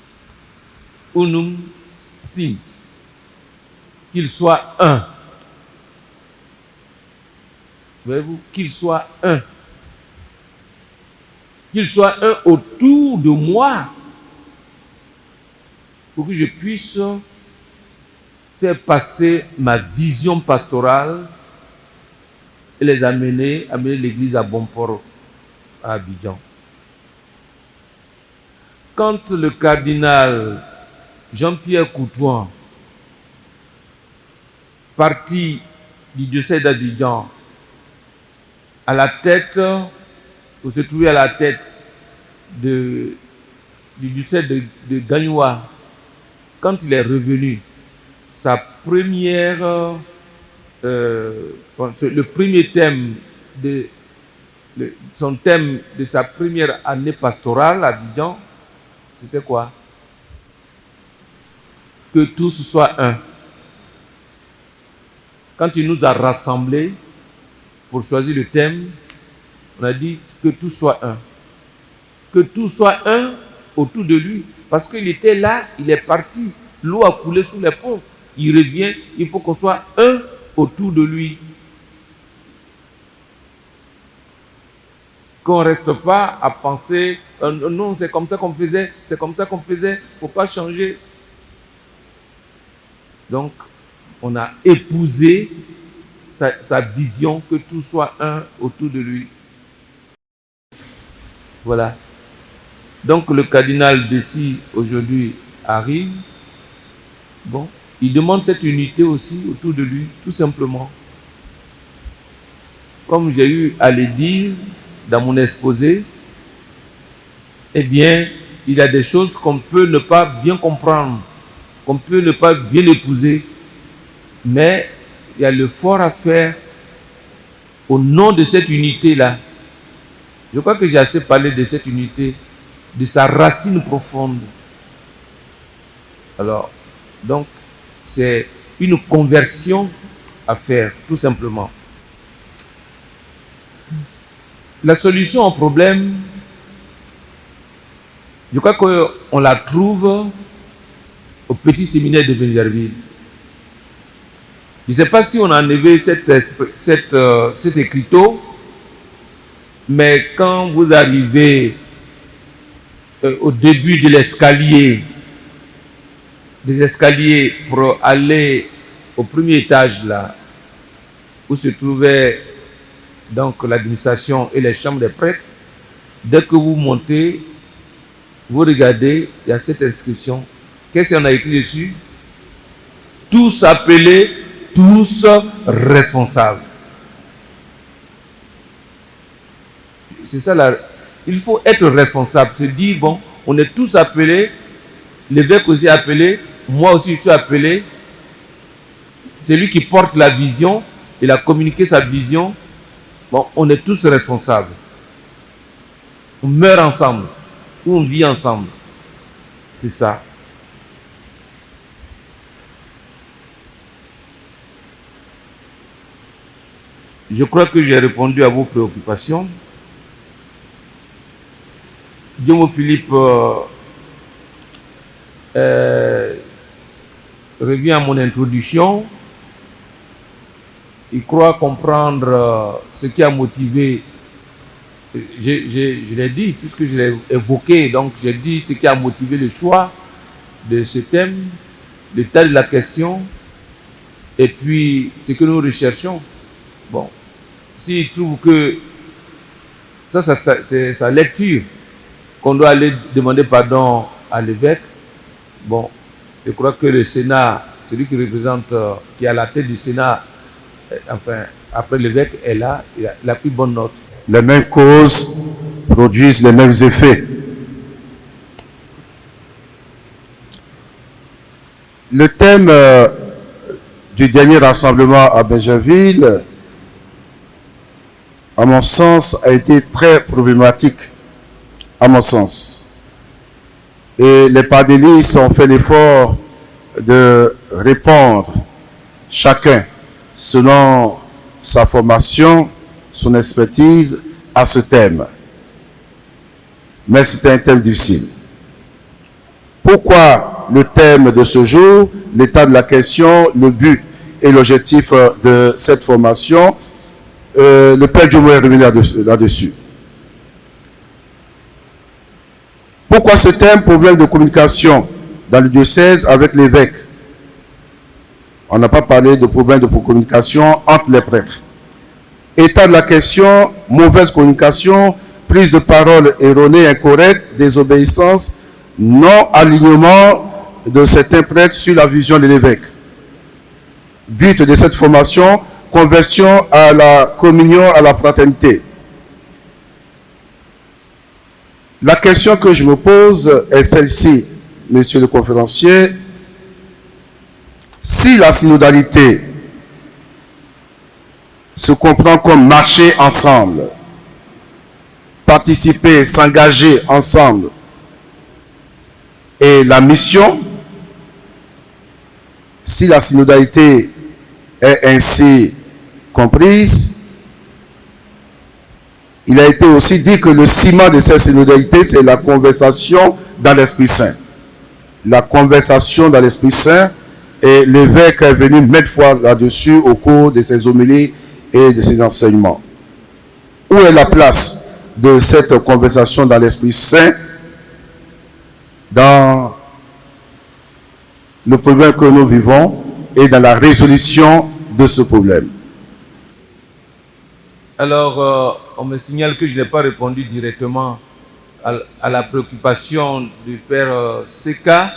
unum sint, qu'il soit un. Voyez-vous, qu'il soit un. Qu'il soit un autour de moi, pour que je puisse faire passer ma vision pastorale et les amener l'église à bon port à Abidjan. Quand le cardinal Jean-Pierre Coutoin, parti du diocèse d'Abidjan, pour se trouver à la tête du du diocèse de Gagnoua, quand il est revenu, sa première, le premier thème son thème de sa première année pastorale à Abidjan, c'était quoi? Que tous soient un. Quand il nous a rassemblés pour choisir le thème, on a dit que tout soit un. Que tout soit un autour de lui. Parce qu'il était là, il est parti. L'eau a coulé sous les ponts. Il revient, il faut qu'on soit un autour de lui. Qu'on ne reste pas à penser, non, c'est comme ça qu'on faisait, c'est comme ça qu'on faisait, il ne faut pas changer. Donc, on a épousé sa vision, que tout soit un autour de lui. Voilà. Donc, le cardinal Bessi, aujourd'hui, arrive. Bon, il demande cette unité aussi autour de lui, tout simplement. Comme j'ai eu à le dire dans mon exposé, eh bien, il y a des choses qu'on peut ne pas bien comprendre, qu'on peut ne pas bien épouser, mais il y a le fort à faire au nom de cette unité-là. Je crois que j'ai assez parlé de cette unité, de sa racine profonde. Alors, donc, c'est une conversion à faire, tout simplement. La solution au problème, je crois qu'on la trouve au petit séminaire de Benjerville. Je ne sais pas si on a enlevé cet écriteau, mais quand vous arrivez au début de l'escalier, des escaliers pour aller au premier étage là, où se trouvait donc l'administration et les chambres des prêtres, dès que vous montez, vous regardez, il y a cette inscription. Qu'est-ce qu'on a écrit dessus? Tous appelés, tous responsables. C'est ça là. Il faut être responsable, se dire, bon, on est tous appelés, l'évêque aussi appelé, moi aussi je suis appelé. C'est lui qui porte la vision, il a communiqué sa vision. Bon, on est tous responsables. On meurt ensemble, ou on vit ensemble. C'est ça. Je crois que j'ai répondu à vos préoccupations. Diomo Philippe revient à mon introduction. Il croit comprendre ce qui a motivé, je l'ai dit, puisque je l'ai évoqué, donc j'ai dit ce qui a motivé le choix de ce thème, l'état de la question, et puis ce que nous recherchons. Bon, s'il trouve que ça c'est sa lecture, qu'on doit aller demander pardon à l'évêque, bon, je crois que le Sénat, celui qui représente, qui est à la tête du Sénat, enfin, après l'évêque est là, il a pris bonne note. Les mêmes causes produisent les mêmes effets. Le thème du dernier rassemblement à Benjerville, à mon sens, a été très problématique, à mon sens. Et les padélistes ont fait l'effort de répondre chacun selon sa formation, son expertise à ce thème. Mais c'était un thème difficile. Pourquoi le thème de ce jour, l'état de la question, le but et l'objectif de cette formation? Le Père Diomo est revenu là-dessus. Pourquoi ce thème? Problème de communication dans le diocèse avec l'évêque. On n'a pas parlé de problème de communication entre les prêtres. État de la question, mauvaise communication, prise de parole erronée, incorrecte, désobéissance, non-alignement de certains prêtres sur la vision de l'évêque. But de cette formation, conversion à la communion, à la fraternité. La question que je me pose est celle-ci, monsieur le conférencier. Si la synodalité se comprend comme marcher ensemble, participer, s'engager ensemble, et la mission, si la synodalité est ainsi comprise, il a été aussi dit que le ciment de cette synodalité, c'est la conversation dans l'Esprit Saint. La conversation dans l'Esprit Saint, et l'évêque est venu maintes fois là-dessus au cours de ses homélies et de ses enseignements. Où est la place de cette conversation dans l'Esprit Saint dans le problème que nous vivons et dans la résolution de ce problème? Alors, on me signale que je n'ai pas répondu directement à la préoccupation du père Seka,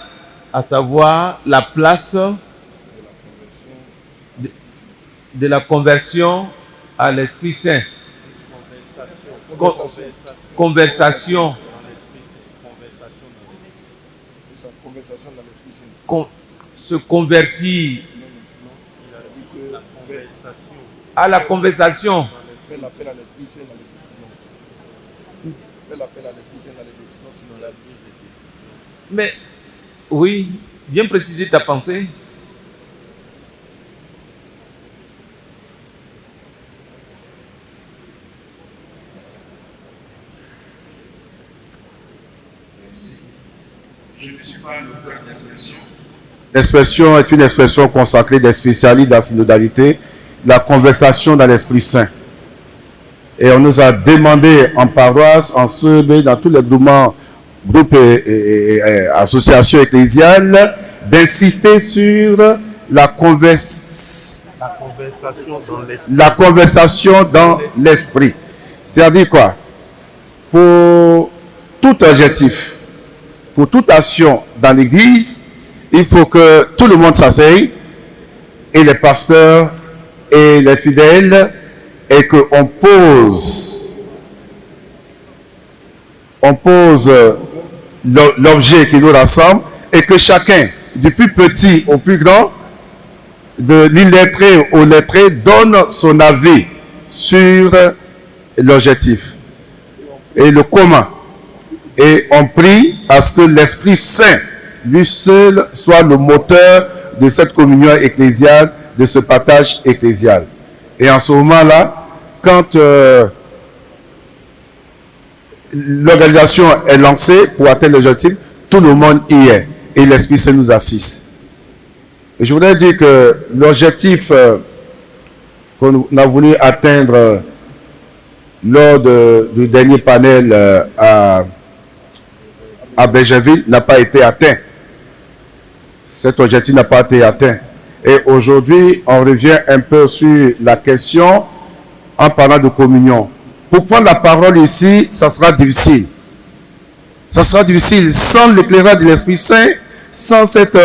à savoir la place de la conversion à l'Esprit Saint. Conversation. Se convertir à la conversation. Fait l'appel à l'Esprit Saint dans les décisions. Fait l'appel à l'Esprit Saint dans les décisions, sinon la prise de décision. Mais, oui, bien préciser ta pensée. Merci. Je ne suis pas l'auteur de l'expression. L'expression est une expression consacrée des spécialistes de la synodalité, la conversation dans l'Esprit Saint. Et on nous a demandé en paroisse, en CEB, dans tous les groupes et associations ecclésiales, d'insister sur la conversation dans l'esprit. C'est-à-dire quoi? Pour tout objectif, pour toute action dans l'Église, il faut que tout le monde s'asseye, et les pasteurs et les fidèles, et qu'on pose l'objet qui nous rassemble, et que chacun, du plus petit au plus grand, de l'illettré au lettré, donne son avis sur l'objectif et le commun. Et on prie à ce que l'Esprit Saint, lui seul, soit le moteur de cette communion ecclésiale, de ce partage ecclésial. Et en ce moment-là, quand l'organisation est lancée pour atteindre l'objectif, tout le monde y est. Et l'Esprit Saint nous assiste. Et je voudrais dire que l'objectif qu'on a voulu atteindre lors du dernier panel à Bégerville n'a pas été atteint. Cet objectif n'a pas été atteint. Et aujourd'hui, on revient un peu sur la question en parlant de communion. Pour prendre la parole ici, ça sera difficile. Ça sera difficile sans l'éclairage de l'Esprit Saint, sans cette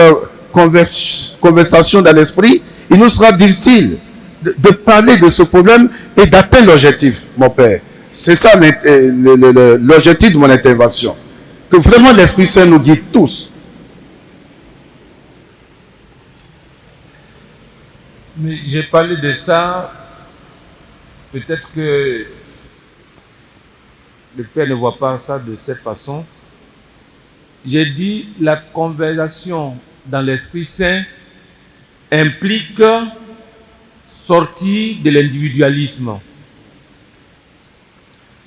conversation dans l'esprit. Il nous sera difficile de parler de ce problème et d'atteindre l'objectif, mon Père. C'est ça l'objectif de mon intervention. Que vraiment l'Esprit Saint nous guide tous. Mais j'ai parlé de ça, peut-être que le Père ne voit pas ça de cette façon. J'ai dit la conversation dans l'Esprit Saint implique sortir de l'individualisme,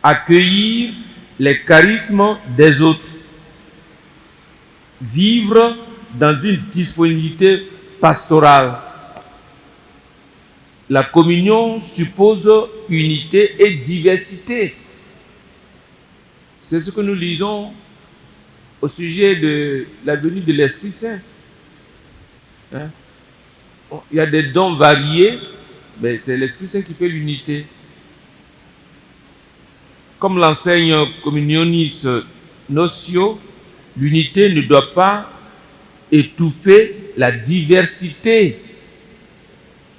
accueillir les charismes des autres, vivre dans une disponibilité pastorale. La communion suppose unité et diversité. C'est ce que nous lisons au sujet de la venue de l'Esprit Saint. Hein? Il y a des dons variés, mais c'est l'Esprit Saint qui fait l'unité. Comme l'enseigne Communionis Notio, l'unité ne doit pas étouffer la diversité.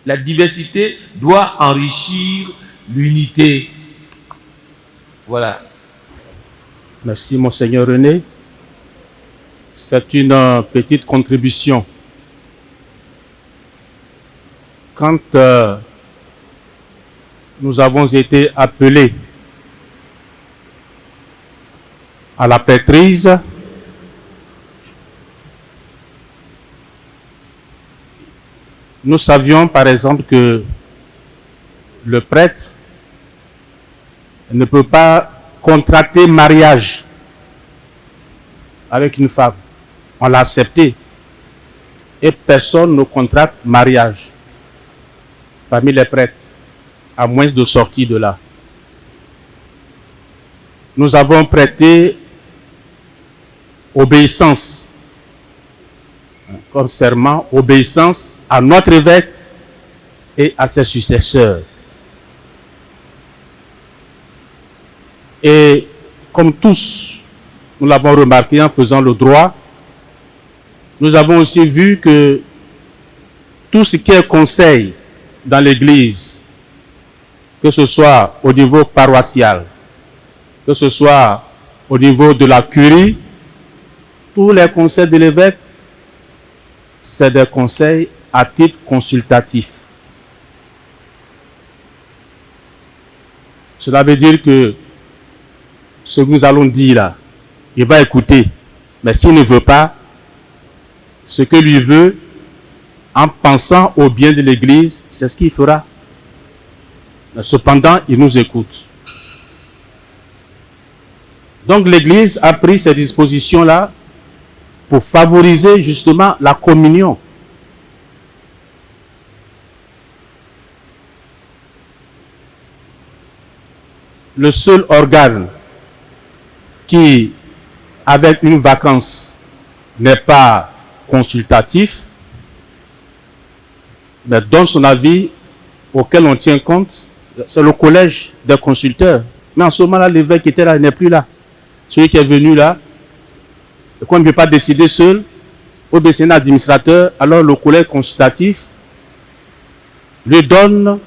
La diversité doit enrichir l'unité. Voilà. Merci, Monseigneur René. C'est une petite contribution. Quand nous avons été appelés à la prêtrise, nous savions par exemple que le prêtre ne peut pas contracter mariage avec une femme. On l'a accepté. Et personne ne contracte mariage parmi les prêtres, à moins de sortir de là. Nous avons prêté obéissance, comme serment, obéissance à notre évêque et à ses successeurs. Et comme tous, nous l'avons remarqué en faisant le droit, nous avons aussi vu que tout ce qui est conseil dans l'Église, que ce soit au niveau paroissial, que ce soit au niveau de la curie, tous les conseils de l'évêque, c'est des conseils à titre consultatif. Cela veut dire que ce que nous allons dire là, il va écouter. Mais s'il ne veut pas, ce que lui veut, en pensant au bien de l'Église, c'est ce qu'il fera. Mais cependant, il nous écoute. Donc l'Église a pris ces dispositions-là pour favoriser justement la communion. Le seul organe qui, avec une vacance, n'est pas consultatif, mais donne son avis auquel on tient compte, c'est le collège des consulteurs. Mais en ce moment-là, l'évêque qui était là, il n'est plus là. Celui qui est venu là, et qu'on ne peut pas décider seul, ou bien c'est un administrateur, alors le collège consultatif lui donne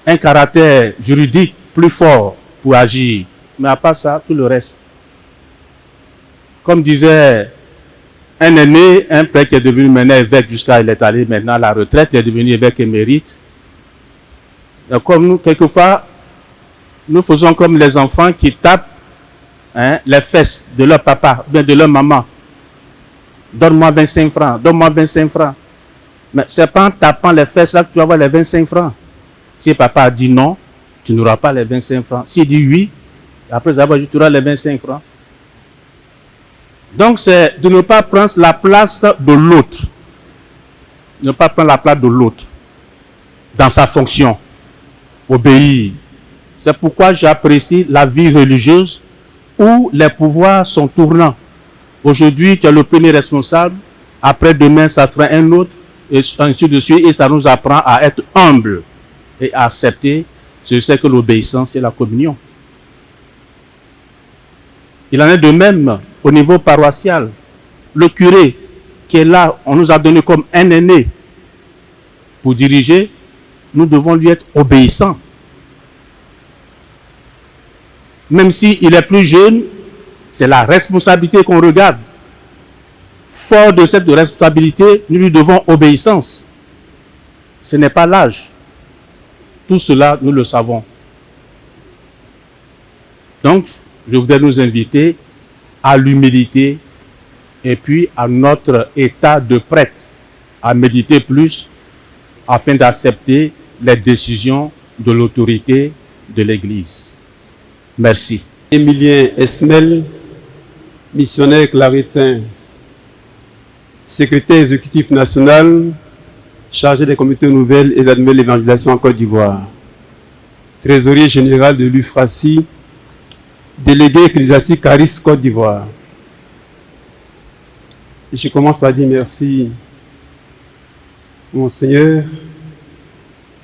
un caractère juridique plus fort pour agir. Mais à part ça, tout le reste. Comme disait un aîné, un prêtre qui est devenu maintenant évêque jusqu'à il est allé maintenant à la retraite, il est devenu évêque émérite. Et comme nous, quelquefois, nous faisons comme les enfants qui tapent les fesses de leur papa, bien de leur maman. Donne-moi 25 francs, donne-moi 25 francs. Mais ce n'est pas en tapant les fesses là que tu vas avoir les 25 francs. Si papa a dit non, tu n'auras pas les 25 francs. S'il dit oui, après avoir dit tu auras les 25 francs. Donc c'est de ne pas prendre la place de l'autre. Ne pas prendre la place de l'autre dans sa fonction. Obéir. C'est pourquoi j'apprécie la vie religieuse où les pouvoirs sont tournants. Aujourd'hui, tu es le premier responsable. Après-demain, ça sera un autre. Et ainsi de suite. Et ça nous apprend à être humble et à accepter ce que c'est que l'obéissance et la communion. Il en est de même au niveau paroissial. Le curé qui est là, on nous a donné comme un aîné pour diriger. Nous devons lui être obéissants. Même s'il est plus jeune, c'est la responsabilité qu'on regarde. Fort de cette responsabilité, nous lui devons obéissance. Ce n'est pas l'âge. Tout cela, nous le savons. Donc, je voudrais nous inviter à l'humilité et puis à notre état de prêtre, à méditer plus afin d'accepter les décisions de l'autorité de l'Église. Merci. Émilien Esmel, missionnaire claritain, secrétaire exécutif national, chargé des communautés nouvelles et de la nouvelle évangélisation en Côte d'Ivoire, trésorier général de l'UFRACI, délégué ecclésiastique Caris Côte d'Ivoire. Et je commence par dire merci, Monseigneur,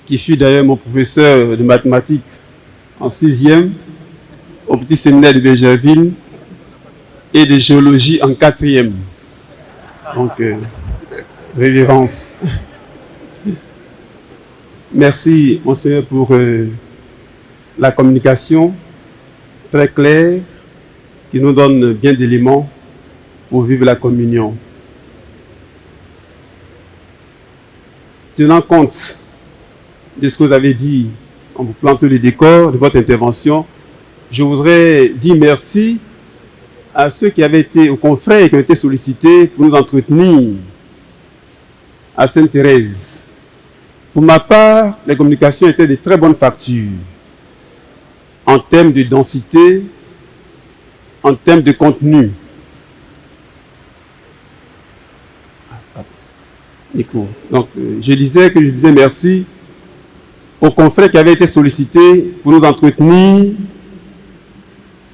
qui fut d'ailleurs mon professeur de mathématiques en 6e, au petit séminaire de Bégerville, et de géologie en 4e. Donc, révérence. Merci, Monseigneur, pour la communication très claire qui nous donne bien d'éléments pour vivre la communion. Tenant compte de ce que vous avez dit en vous plantant le décor de votre intervention, je voudrais dire merci à ceux qui avaient été, aux confrères qui ont été sollicités pour nous entretenir à Sainte-Thérèse. Pour ma part, les communications étaient de très bonne facture en termes de densité, en termes de contenu. Donc, je disais merci aux confrères qui avaient été sollicités pour nous entretenir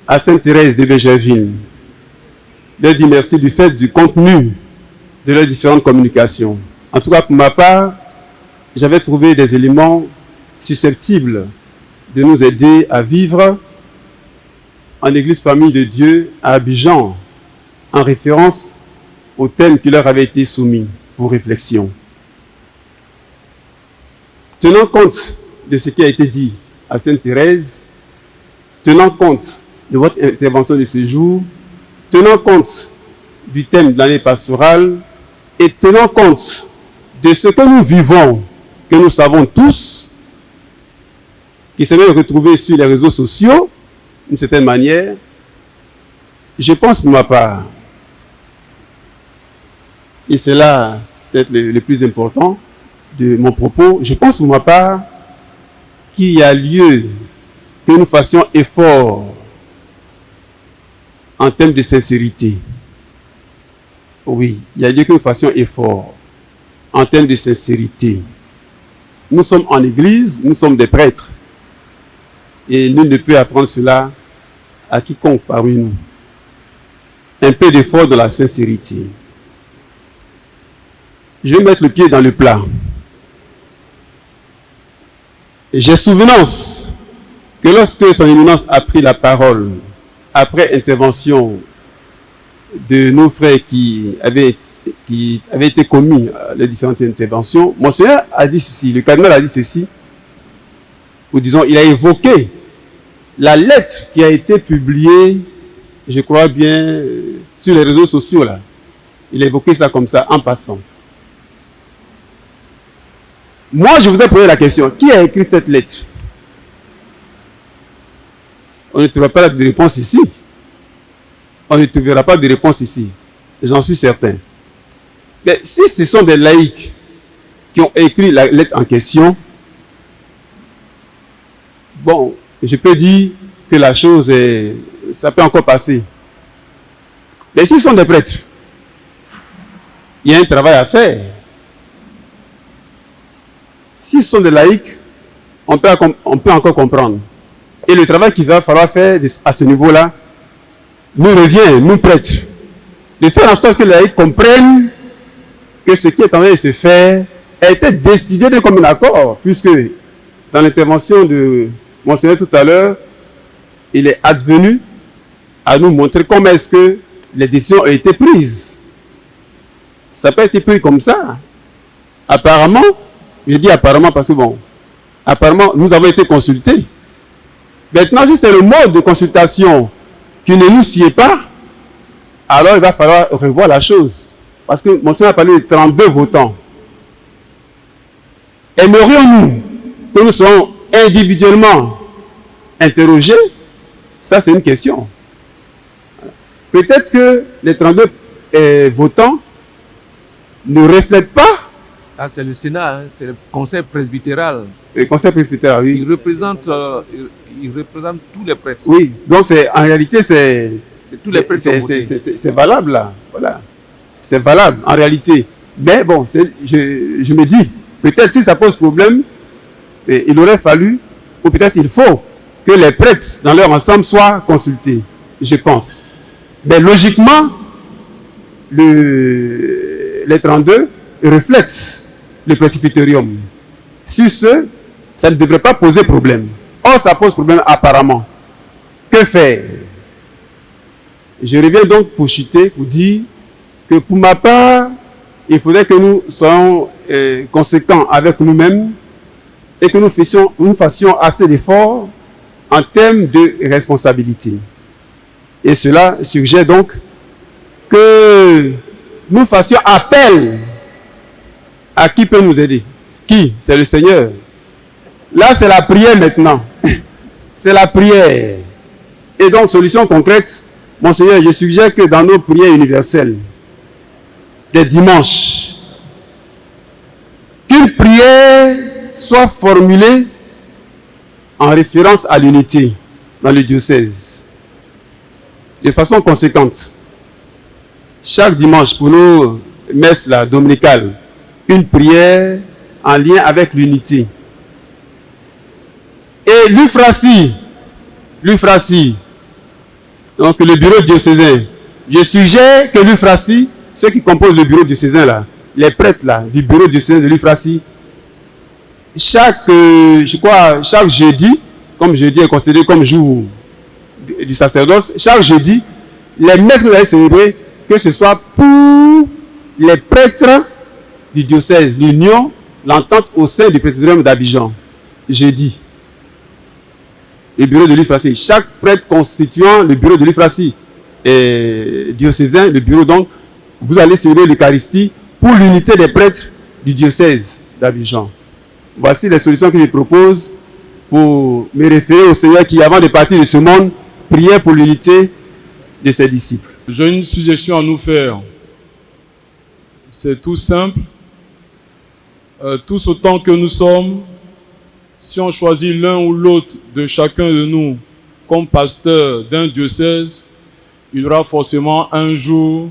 à Sainte-Thérèse de Bégerville. Je leur dis merci du fait du contenu de leurs différentes communications. En tout cas, pour ma part, j'avais trouvé des éléments susceptibles de nous aider à vivre en Église Famille de Dieu à Abidjan, en référence au thème qui leur avait été soumis en réflexion. Tenant compte de ce qui a été dit à Sainte-Thérèse, tenant compte de votre intervention de ce jour, tenant compte du thème de l'année pastorale et tenant compte de ce que nous vivons, que nous savons tous, qui s'est même retrouvé sur les réseaux sociaux, d'une certaine manière, je pense pour ma part, et c'est là peut-être le plus important de mon propos, je pense pour ma part qu'il y a lieu que nous fassions effort en termes de sincérité. Oui, il y a lieu que nous fassions effort en termes de sincérité. Nous sommes en Église, nous sommes des prêtres. Et nul ne peut apprendre cela à quiconque parmi nous. Un peu d'effort dans la sincérité. Je vais mettre le pied dans le plat. J'ai souvenance que lorsque son éminence a pris la parole, après intervention de nos frères qui avaient été commis les différentes interventions, Monseigneur a dit ceci, le cardinal a dit ceci, ou disons, il a évoqué la lettre qui a été publiée, je crois bien, sur les réseaux sociaux là. Il a évoqué ça comme ça, en passant. Moi, je voudrais poser la question, qui a écrit cette lettre? On ne trouvera pas de réponse ici. On ne trouvera pas de réponse ici. J'en suis certain. Mais si ce sont des laïcs qui ont écrit la lettre en question, bon, je peux dire que la chose, ça peut encore passer. Mais s'ils sont des prêtres, il y a un travail à faire. S'ils sont des laïcs, on peut encore comprendre. Et le travail qu'il va falloir faire à ce niveau-là nous revient, nous prêtres, de faire en sorte que les laïcs comprennent que ce qui est en train de se faire a été décidé de commun accord, puisque dans l'intervention de Monseigneur tout à l'heure, il est advenu à nous montrer comment est-ce que les décisions ont été prises. Ça n'a pas été pris comme ça. Apparemment, je dis apparemment parce que bon, apparemment, nous avons été consultés. Maintenant, si c'est le mode de consultation qui ne nous sied pas, alors il va falloir revoir la chose. Parce que Monseigneur a parlé de 32 votants. Aimerions-nous que nous soyons individuellement interrogés? Ça, c'est une question. Peut-être que les 32 votants ne reflètent pas. Ah, c'est le Sénat, hein, c'est le conseil presbytéral. Le conseil presbytéral, oui. Il représente tous les prêtres. Oui, donc en réalité, c'est tous les prêtres. C'est valable là. Voilà. C'est valable en réalité. Mais bon, je me dis, peut-être si ça pose problème, il aurait fallu, ou peut-être il faut, que les prêtres dans leur ensemble soient consultés, je pense. Mais logiquement, les 32 reflètent le presbytérium. Sur ce, ça ne devrait pas poser problème. Or, ça pose problème apparemment. Que faire? Je reviens donc pour chuter, pour dire que pour ma part, il faudrait que nous soyons conséquents avec nous-mêmes et que nous fassions assez d'efforts en termes de responsabilité. Et cela suggère donc que nous fassions appel à qui peut nous aider. Qui? C'est le Seigneur. Là, c'est la prière maintenant. C'est la prière. Et donc, solution concrète, Monseigneur, je suggère que dans nos prières universelles, des dimanches, qu'une prière soit formulée en référence à l'unité dans le diocèse. De façon conséquente, chaque dimanche pour nos messes dominicales, une prière en lien avec l'unité. Et l'Euphrastie, donc le bureau diocésain, je suggère que l'Euphrastie, ceux qui composent le bureau diocésain là, les prêtres là, du bureau diocésain de l'Euphrastie, chaque jeudi, comme jeudi est considéré comme jour du sacerdoce, chaque jeudi, les messes que vous allez célébrer, que ce soit pour les prêtres du diocèse, l'union, l'entente au sein du presbytérium d'Abidjan, jeudi. Le bureau de l'Euphrastie. Chaque prêtre constituant le bureau de l'Euphrastie diocésain, le bureau donc, vous allez célébrer l'Eucharistie pour l'unité des prêtres du diocèse d'Abidjan. Voici les solutions que je propose pour me référer au Seigneur qui, avant de partir de ce monde, priait pour l'unité de ses disciples. J'ai une suggestion à nous faire. C'est tout simple. Tous autant que nous sommes, si on choisit l'un ou l'autre de chacun de nous comme pasteur d'un diocèse, il y aura forcément un jour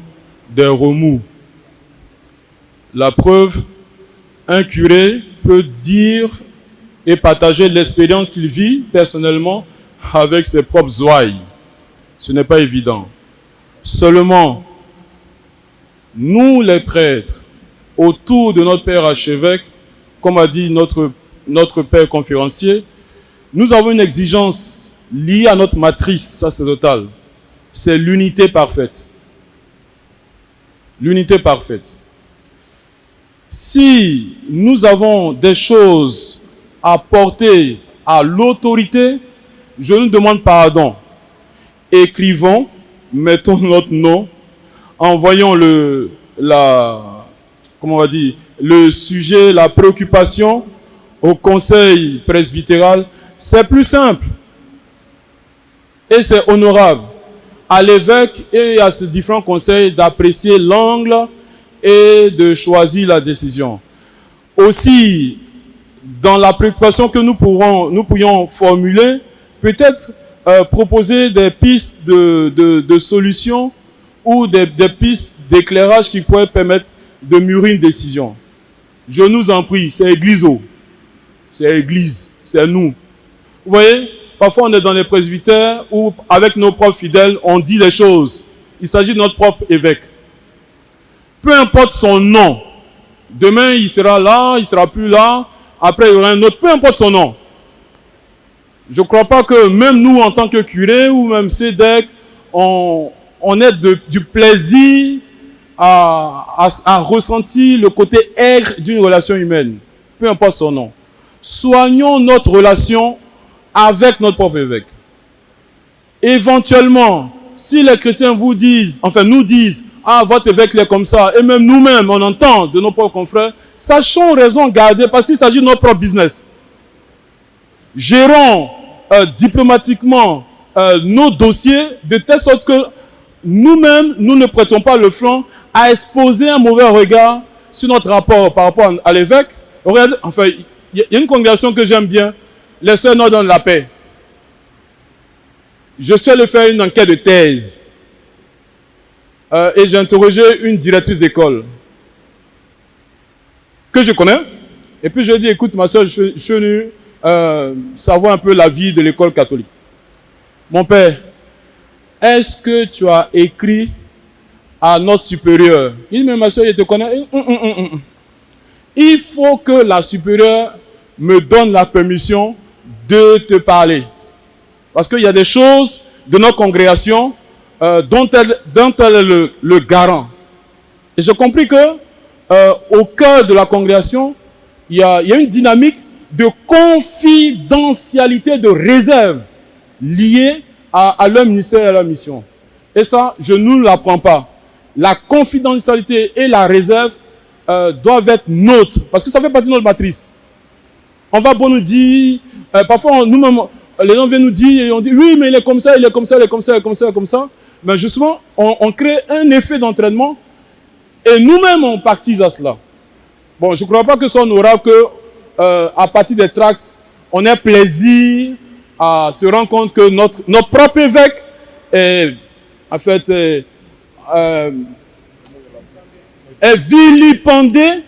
des remous. La preuve, un curé peut dire et partager l'expérience qu'il vit personnellement avec ses propres ouailles. Ce n'est pas évident. Seulement, nous les prêtres, autour de notre père archevêque, comme a dit notre père conférencier, nous avons une exigence liée à notre matrice sacerdotale. C'est l'unité parfaite. L'unité parfaite. Si nous avons des choses à porter à l'autorité, je nous demande pardon. Écrivons, mettons notre nom, envoyons le sujet, la préoccupation au conseil presbytéral. C'est plus simple et c'est honorable à l'évêque et à ces différents conseils d'apprécier l'angle et de choisir la décision. Aussi, dans la préoccupation que nous pourrions formuler, peut-être proposer des pistes de solutions ou des pistes d'éclairage qui pourraient permettre de mûrir une décision. Je nous en prie, c'est Église. C'est Église, c'est nous. Vous voyez, parfois on est dans les presbytères où, avec nos propres fidèles, on dit des choses. Il s'agit de notre propre évêque. Peu importe son nom. Demain, il sera là, il ne sera plus là. Après, il y aura un autre. Peu importe son nom. Je ne crois pas que même nous, en tant que curé ou même CEDEC, on ait du plaisir à ressentir le côté aigre d'une relation humaine. Peu importe son nom. Soignons notre relation avec notre propre évêque. Éventuellement, si les chrétiens nous disent, ah, votre évêque est comme ça, et même nous-mêmes, on entend de nos propres confrères, sachons raison garder, parce qu'il s'agit de notre propre business. Gérons diplomatiquement nos dossiers, de telle sorte que nous-mêmes, nous ne prêtons pas le flanc à exposer un mauvais regard sur notre rapport par rapport à l'évêque. Regardez, enfin, il y a une congrégation que j'aime bien, les Sœurs Nord donnent la paix. Je suis allé faire une enquête de thèse et j'ai interrogé une directrice d'école que je connais. Et puis je lui ai dit, écoute ma soeur, je suis venu savoir un peu la vie de l'école catholique. Mon père, est-ce que tu as écrit à notre supérieur? Il dit, mais ma soeur, je te connais. Il faut que la supérieure me donne la permission de te parler. Parce qu'il y a des choses de notre congrégation dont elle est le garant. Et j'ai compris que au cœur de la congrégation, il y a une dynamique de confidentialité, de réserve liée à leur ministère et à leur mission. Et ça, je ne nous l'apprends pas. La confidentialité et la réserve doivent être nôtres, parce que ça fait partie de notre matrice. On va bon nous dire, parfois nous-mêmes, les gens viennent nous dire, et on dit, oui, mais il est comme ça, il est comme ça, il est comme ça, il est comme ça, il est comme ça. Mais justement, on crée un effet d'entraînement, et nous-mêmes, on partise à cela. Bon, je ne crois pas que ce soit honorable que, à partir des tracts, on ait plaisir à se rendre compte que notre propre évêque est, en fait, est vilipendé,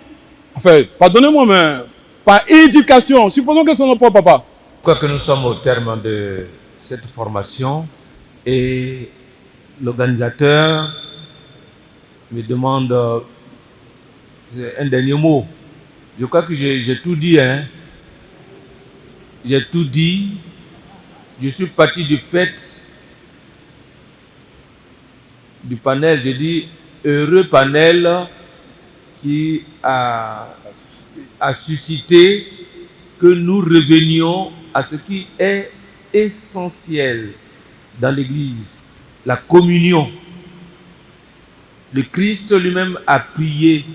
enfin, pardonnez-moi, mais par éducation. Supposons que c'est notre propre papa. Quoique nous sommes au terme de cette formation et l'organisateur me demande un dernier mot. Je crois que j'ai tout dit, hein. J'ai tout dit. Je suis parti du fait du panel. J'ai dit heureux panel qui a suscité que nous revenions à ce qui est essentiel dans l'Église, la communion. Le Christ lui-même a prié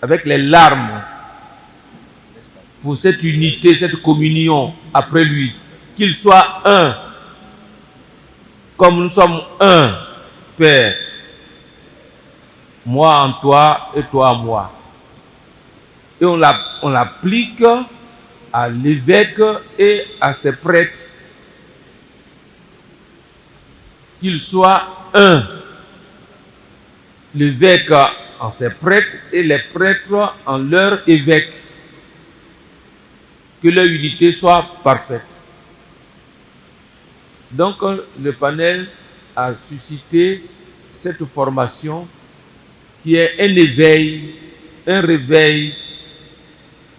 avec les larmes pour cette unité, cette communion après lui, qu'il soit un, comme nous sommes un, Père, moi en toi et toi en moi. Et on l'applique à l'évêque et à ses prêtres, qu'ils soient un. L'évêque en ses prêtres et les prêtres en leur évêque. Que leur unité soit parfaite. Donc le panel a suscité cette formation qui est un éveil, un réveil.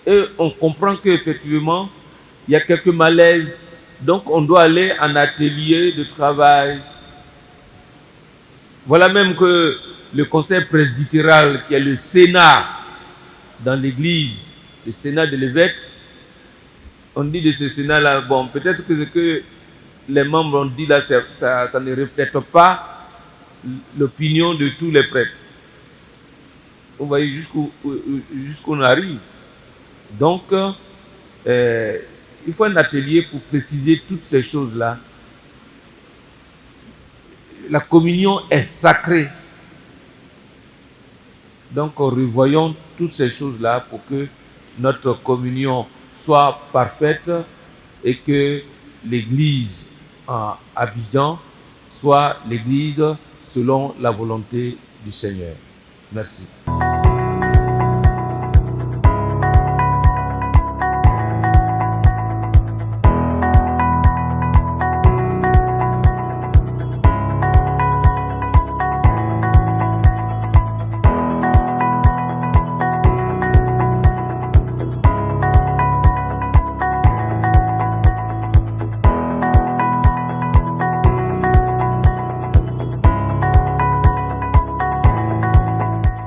Et on comprend qu'effectivement, il y a quelques malaises. Donc on doit aller en atelier de travail. Voilà même que le conseil presbytéral, qui est le Sénat dans l'Église, le Sénat de l'évêque, on dit de ce Sénat-là, bon, peut-être que ce que les membres ont dit là, ça ne reflète pas l'opinion de tous les prêtres. Vous voyez jusqu'où on arrive. Donc, il faut un atelier pour préciser toutes ces choses-là. La communion est sacrée. Donc, revoyons toutes ces choses-là pour que notre communion soit parfaite et que l'Église à Abidjan soit l'Église selon la volonté du Seigneur. Merci.